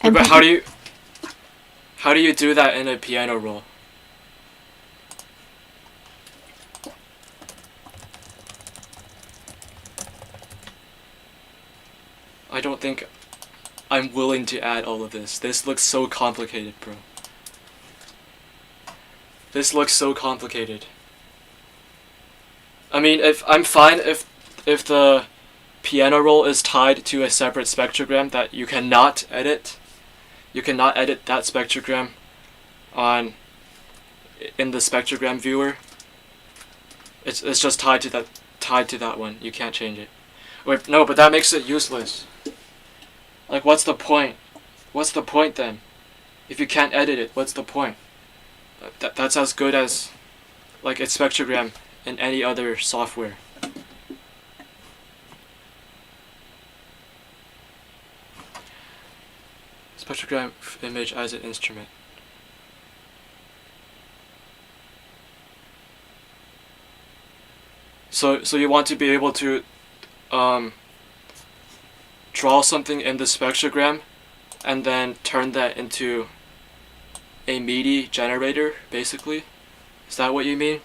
But how do you do that in a piano roll? I don't think I'm willing to add all of this. This looks so complicated, bro. This looks so complicated. I mean, I'm fine if the piano roll is tied to a separate spectrogram that you cannot edit. You cannot edit that spectrogram in the spectrogram viewer. It's just tied to that one. You can't change it. Wait, no, but that makes it useless. Like, what's the point? What's the point then? If you can't edit it, what's the point? That's as good as, like, it's spectrogram in any other software. Spectrogram image as an instrument. So you want to be able to draw something in the spectrogram and then turn that into a MIDI generator, basically? Is that what you mean?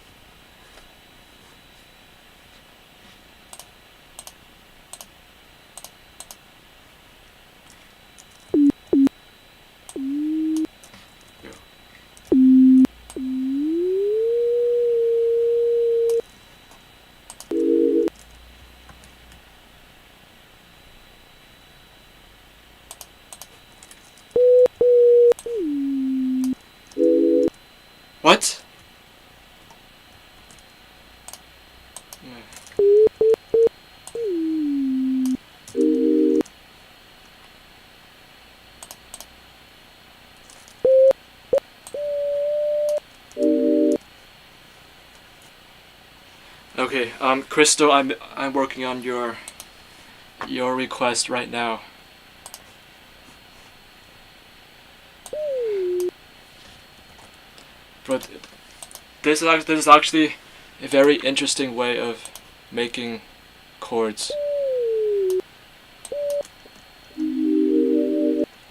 What? Okay, Crystal, I'm working on your request right now. But this is actually a very interesting way of making chords.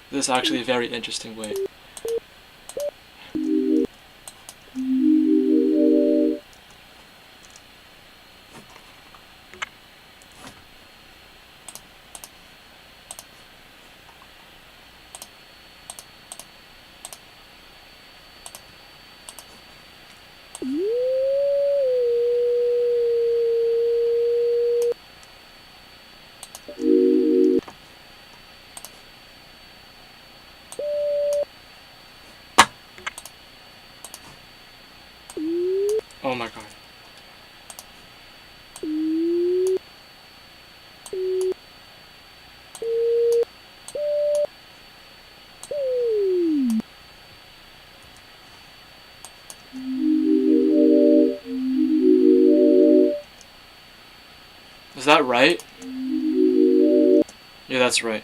This is actually a very interesting way. Oh my god. Is that right? Yeah, that's right.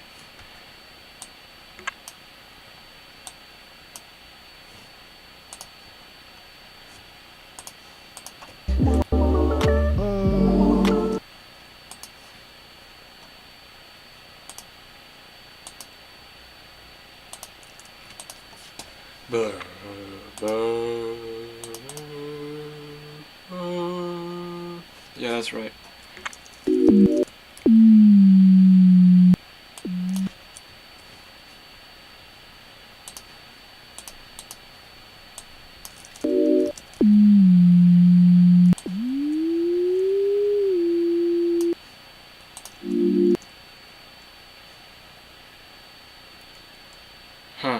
Yeah, that's right. Huh.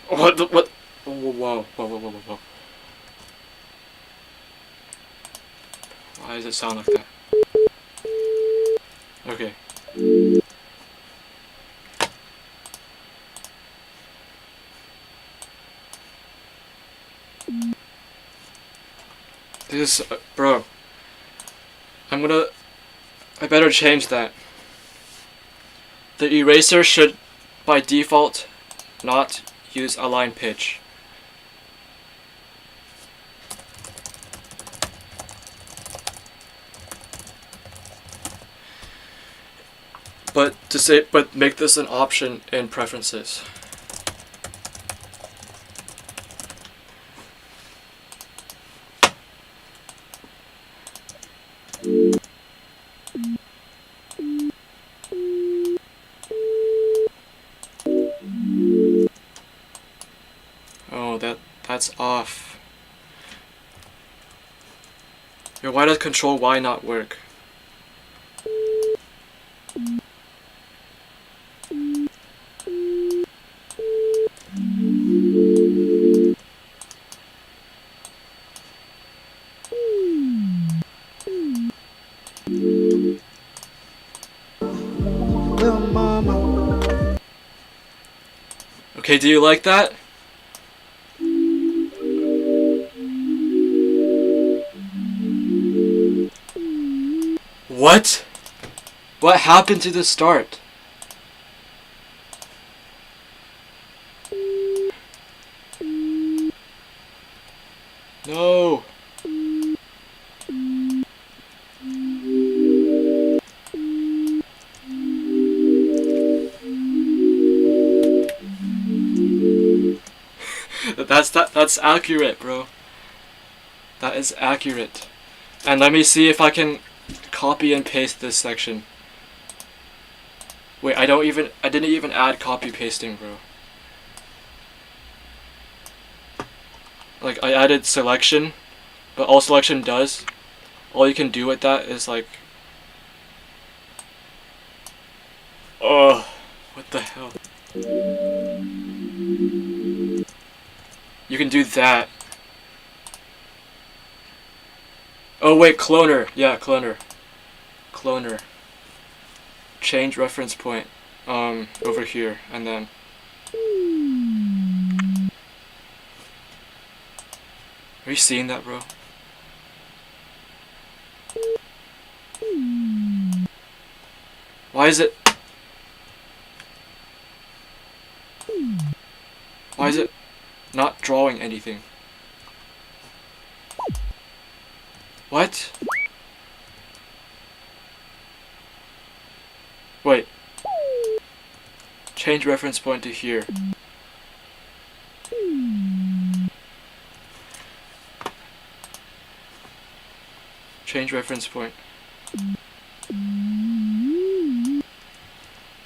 What the, what? Whoa, whoa. Why does it sound like that? Okay. This is, bro. I better change that. The eraser should, by default, not use align pitch. But make this an option in preferences. Oh, that's off. Yo, why does Control Y not work? little mama. Okay, do you like that? What? What happened to the start? No. That's accurate, bro. That is accurate. And let me see if I can copy and paste this section. Wait, I didn't even add copy pasting, bro. Like, I added selection, but all selection does, all you can do with that is like, oh, what the hell? You can do that. Oh wait, cloner. Yeah, cloner. Cloner. Change reference point. Over here, and then. Are you seeing that, bro? Why is it? Why is it not drawing anything? What? Wait. Change reference point to here. Change reference point.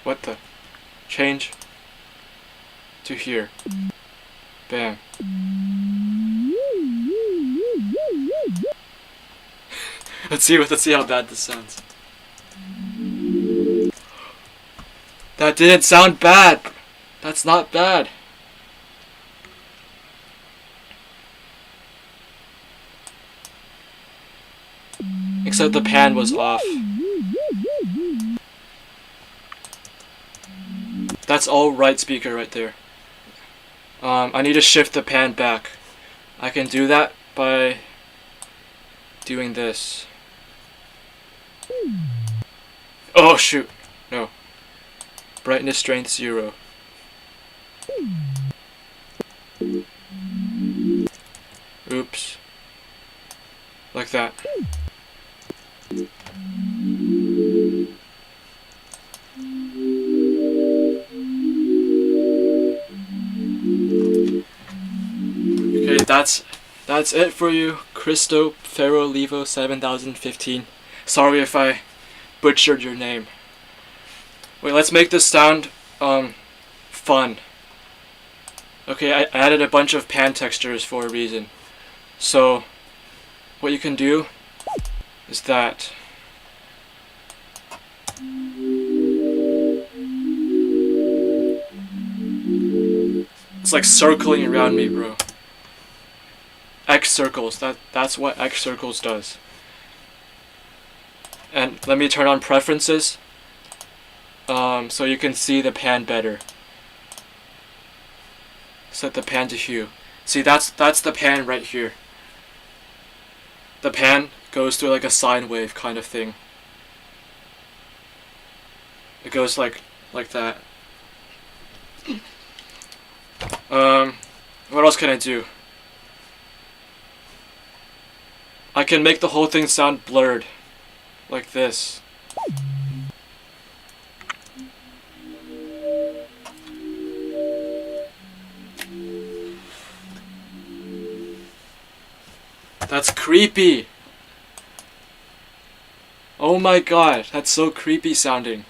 What the? Change to here. Bam. Let's see how bad this sounds. That didn't sound bad. That's not bad. Except the pan was off. That's all right speaker right there. I need to shift the pan back. I can do that by doing this. Oh shoot, no. Brightness strength 0. Oops. Like that. Okay, that's it for you, Christo Ferro Levo 7015. Sorry if I butchered your name. Wait, let's make this sound fun. Okay, I added a bunch of pan textures for a reason. So what you can do is that it's like circling around me, bro. X circles, that's what X circles does. And let me turn on preferences so you can see the pan better. Set the pan to hue. See, that's the pan right here. The pan goes through like a sine wave kind of thing. It goes like that. What else can I do? I can make the whole thing sound blurred. Like this. That's creepy. Oh my god, that's so creepy sounding.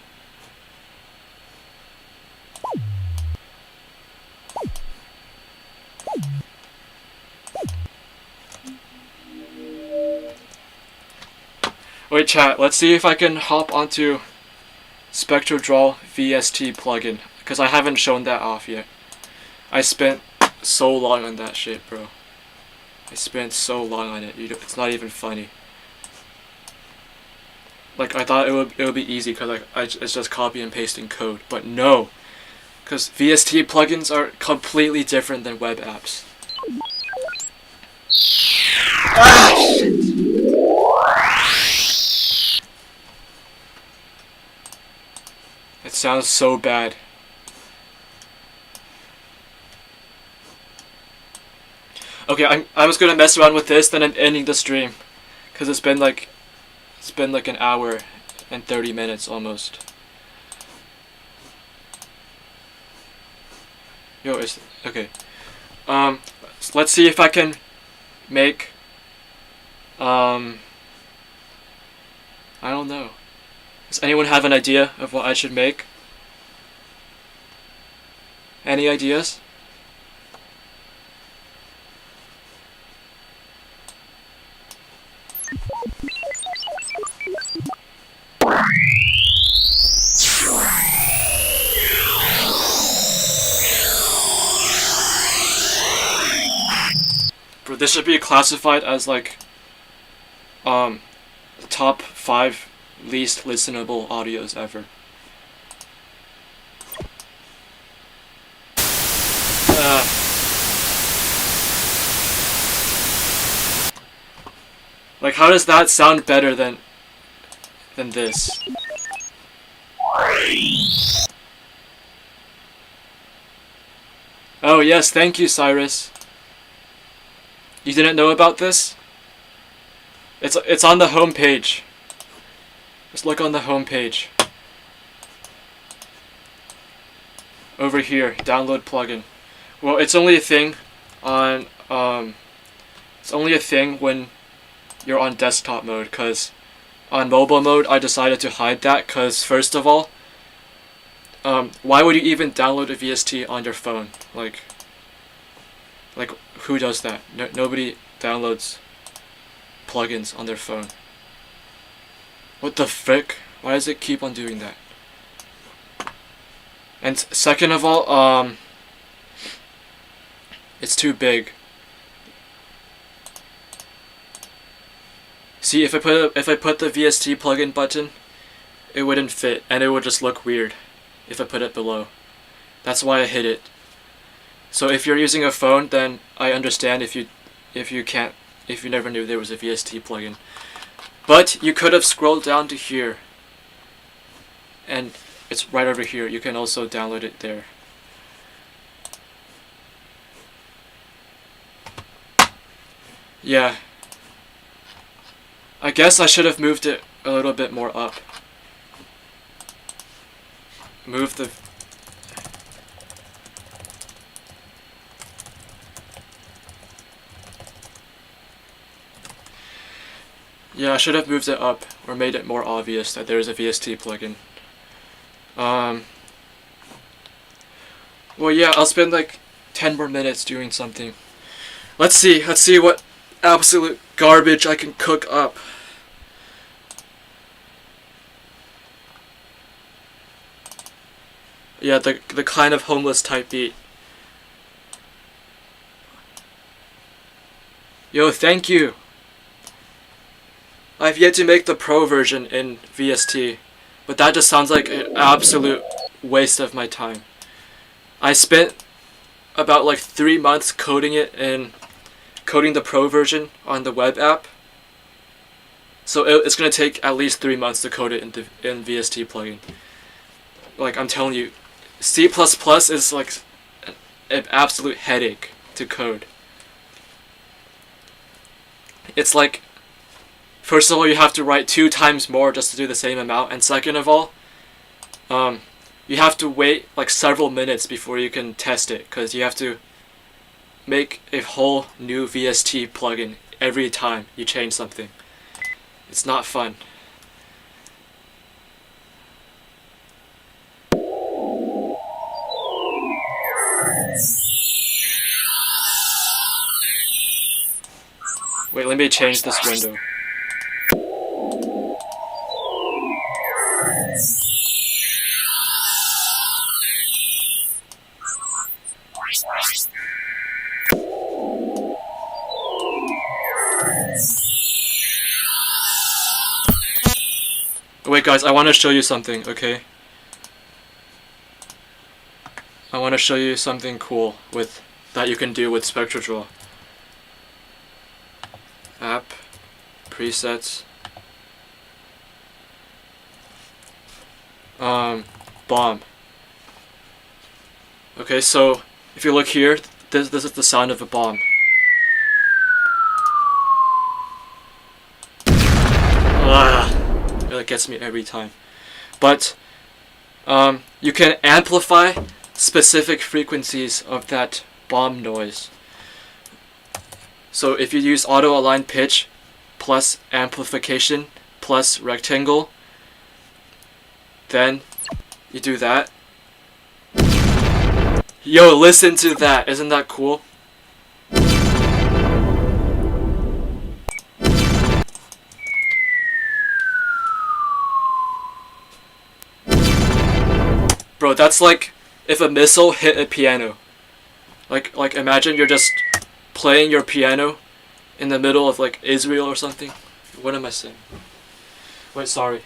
Wait, chat, let's see if I can hop onto SpectroDraw VST plugin, because I haven't shown that off yet. I spent so long on that shit, bro. I spent so long on it, it's not even funny. Like I thought it would be easy because like it's just copy and pasting code, but no, because VST plugins are completely different than web apps. Ah, shit. It sounds so bad. Okay, I'm just gonna mess around with this, then I'm ending the stream, cause it's been like an hour and 30 minutes almost. Yo, it's okay. So let's see if I can make. I don't know. Does anyone have an idea of what I should make? Any ideas? Bro, this should be classified as like top 5 least listenable audios ever. Like, how does that sound better than this? Oh yes, thank you, Cyrus. You didn't know about this? It's on the home page. Just look on the home page. Over here, download plugin. Well, it's only a thing on it's only a thing when you're on desktop mode, cuz on mobile mode I decided to hide that cuz first of all, why would you even download a VST on your phone? Like who does that? Nobody downloads plugins on their phone. What the frick? Why does it keep on doing that? And second of all, it's too big. See, if I put the VST plugin button, it wouldn't fit, and it would just look weird if I put it below. That's why I hid it. So if you're using a phone, then I understand if you never knew there was a VST plugin. But you could have scrolled down to here, and it's right over here. You can also download it there. Yeah. I guess I should have moved it a little bit more up. Move the... Yeah, I should have moved it up, or made it more obvious that there is a VST plugin. Well, yeah, I'll spend like 10 more minutes doing something. Let's see what absolute garbage I can cook up. Yeah, the kind of homeless type beat. Yo, thank you. I've yet to make the pro version in VST, but that just sounds like an absolute waste of my time. I spent about like 3 months coding the pro version on the web app. So it's gonna take at least 3 months to code it in VST plugin. Like, I'm telling you, C++ is like an absolute headache to code. It's like, first of all, you have to write 2 times more just to do the same amount, and second of all, you have to wait like several minutes before you can test it, because you have to make a whole new VST plugin every time you change something. It's not fun. Wait, let me change this window. Wait guys, I want to show you something, okay? I want to show you something cool that you can do with SpectroDraw. App, presets, bomb. Okay, so if you look here, this is the sound of a bomb. It gets me every time. But you can amplify specific frequencies of that bomb noise. So if you use auto align pitch plus amplification plus rectangle, then you do that. Yo, listen to that. Isn't that cool? Bro, that's like if a missile hit a piano. Like imagine you're just playing your piano in the middle of like Israel or something. What am I saying? Wait, sorry.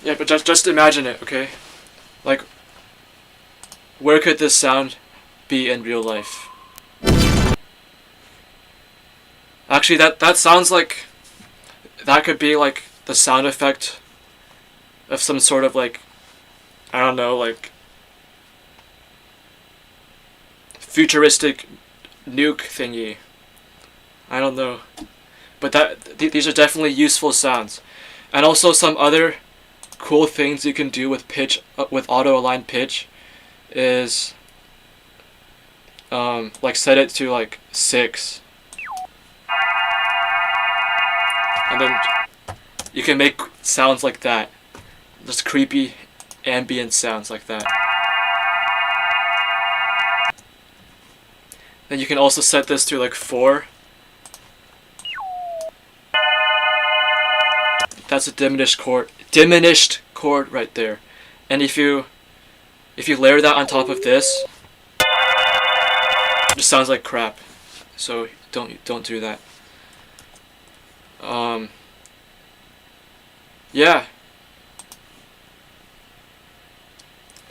Yeah, but just imagine it, okay? Like, where could this sound be in real life? Actually, that sounds like that could be like the sound effect of some sort of like, I don't know, like futuristic nuke thingy. I don't know, but these are definitely useful sounds, and also some other cool things you can do with pitch, with auto align pitch, is like set it to like 6, and then you can make sounds like that, just creepy ambient sounds like that. Then you can also set this to like 4. That's a diminished chord right there. And if you layer that on top of this, it just sounds like crap. So don't do that. Yeah.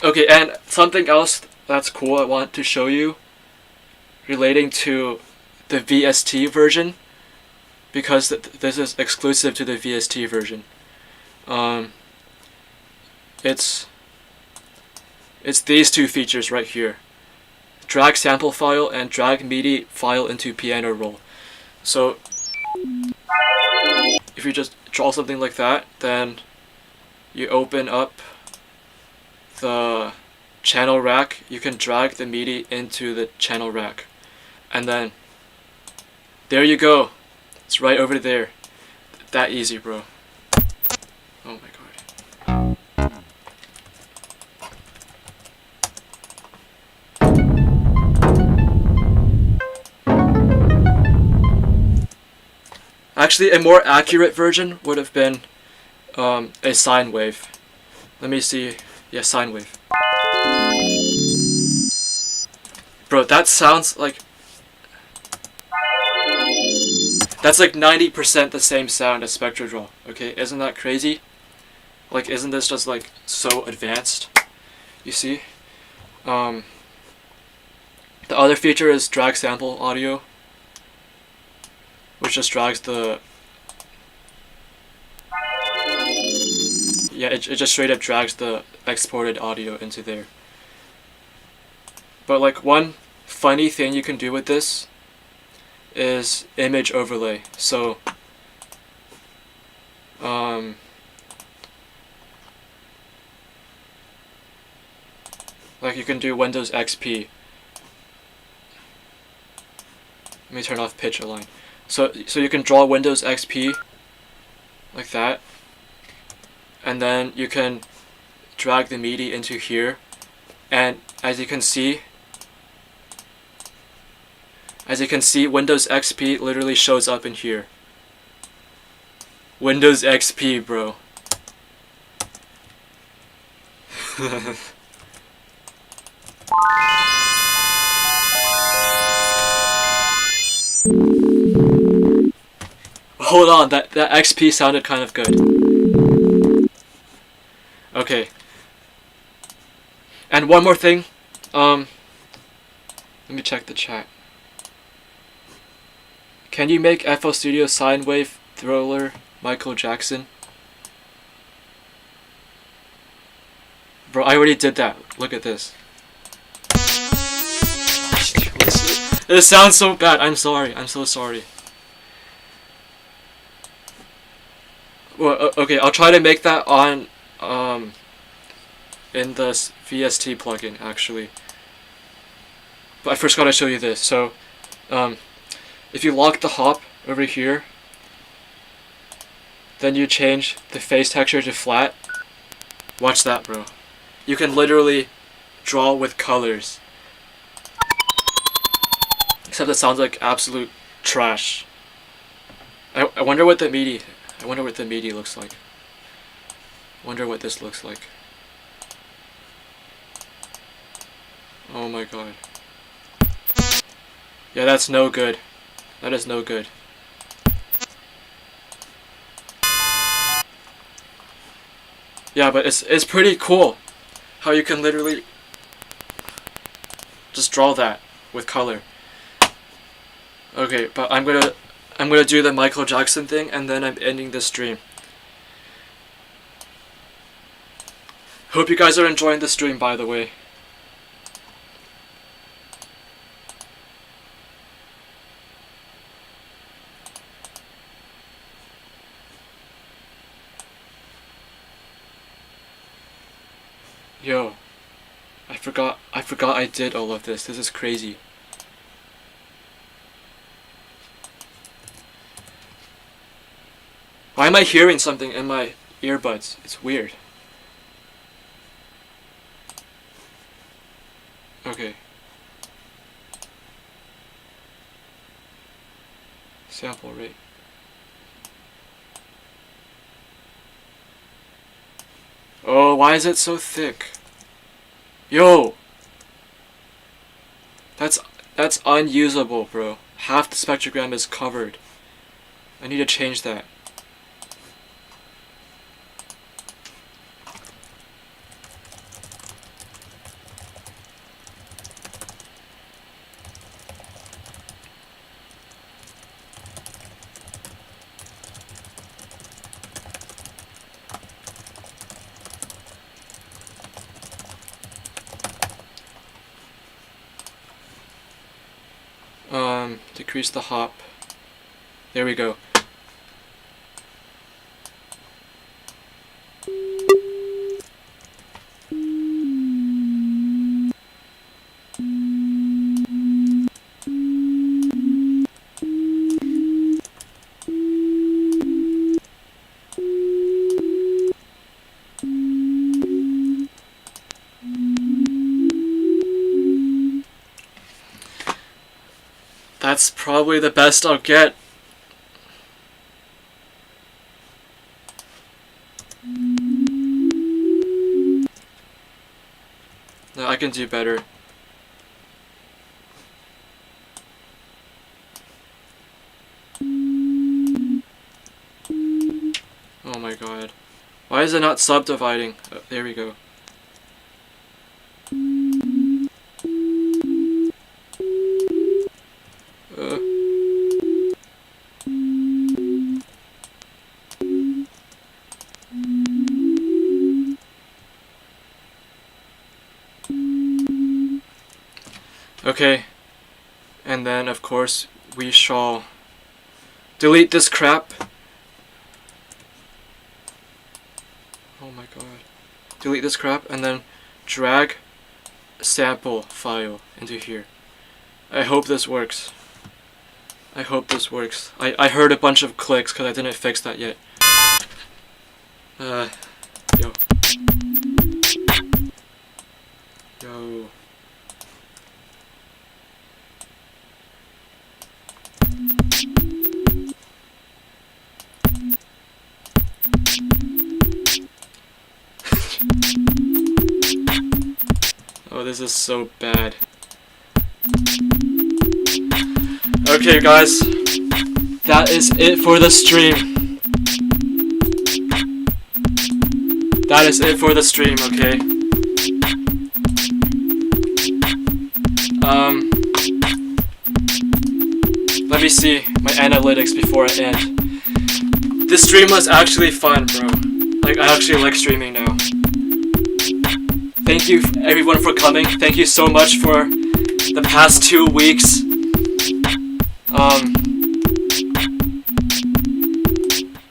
Okay, and something else that's cool I want to show you relating to the VST version, because this is exclusive to the VST version. It's these two features right here. Drag sample file and drag MIDI file into piano roll. So if you just draw something like that, then you open up the channel rack, you can drag the MIDI into the channel rack, and then there you go. It's right over there. That easy, bro. Oh my god. Actually, a more accurate version would have been a sine wave. Let me see. Yeah, sine wave. Bro, that sounds like... That's like 90% the same sound as SpectroDraw, okay? Isn't that crazy? Like, isn't this just like so advanced? You see? The other feature is drag sample audio, which just drags the... Yeah, it just straight up drags the exported audio into there. But like one funny thing you can do with this is image overlay. So like you can do Windows XP. Let me turn off pitch align. So you can draw Windows XP like that, and then you can drag the MIDI into here, and as you can see, Windows XP literally shows up in here. Windows XP, bro. Hold on, that XP sounded kind of good. Okay. And one more thing. Let me check the chat. Can you make FL Studio sine wave thriller Michael Jackson? Bro, I already did that. Look at this. It sounds so bad. I'm sorry. I'm so sorry. Well, okay, I'll try to make that on in the VST plugin actually. But I first gotta show you this. So, if you lock the hop over here, then you change the face texture to flat. Watch that, bro. You can literally draw with colors. Except it sounds like absolute trash. I wonder what the MIDI. I wonder what the MIDI looks like. Wonder what this looks like. Oh my god. Yeah, that's no good. That is no good. Yeah, but it's pretty cool how you can literally just draw that with color. Okay, but I'm gonna do the Michael Jackson thing, and then I'm ending this stream. Hope you guys are enjoying the stream, by the way. Yo, I forgot I did all of this. This is crazy. Why am I hearing something in my earbuds? It's weird. Okay. Sample rate. Oh, why is it so thick? Yo! That's unusable, bro. Half the spectrogram is covered. I need to change that. Decrease the hop. There we go. That's probably the best I'll get. No, I can do better. Oh my god. Why is it not subdividing? Oh, there we go. Okay, and then of course we shall delete this crap. Oh my god. Delete this crap and then drag sample file into here. I hope this works. I hope this works. I heard a bunch of clicks because I didn't fix that yet. Yo. Yo. Oh, this is so bad. Okay, guys. that is it for the stream. That is it for the stream, okay? Let me see my analytics before I end. This stream was actually fun, bro. Like, I actually like streaming now. Thank you everyone for coming. Thank you so much for the past 2 weeks.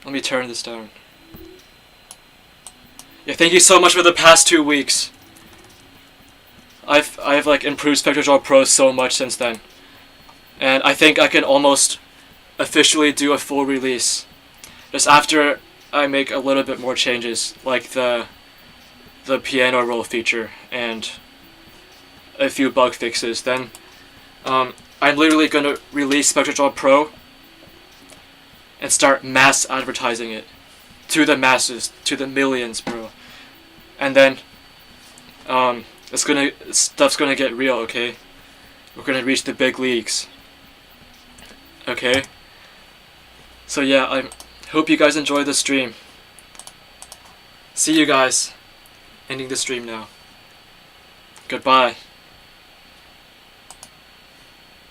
Let me turn this down. Yeah, thank you so much for the past 2 weeks. I've like improved SpectroDraw Pro so much since then. And I think I can almost officially do a full release. Just after I make a little bit more changes, like the piano roll feature and a few bug fixes, then I'm literally gonna release SpectroDraw Pro and start mass advertising it to the masses, to the millions, bro. And then stuff's gonna get real, okay? We're gonna reach the big leagues. Okay? So yeah, I hope you guys enjoy the stream. See you guys. Ending the stream now. Goodbye.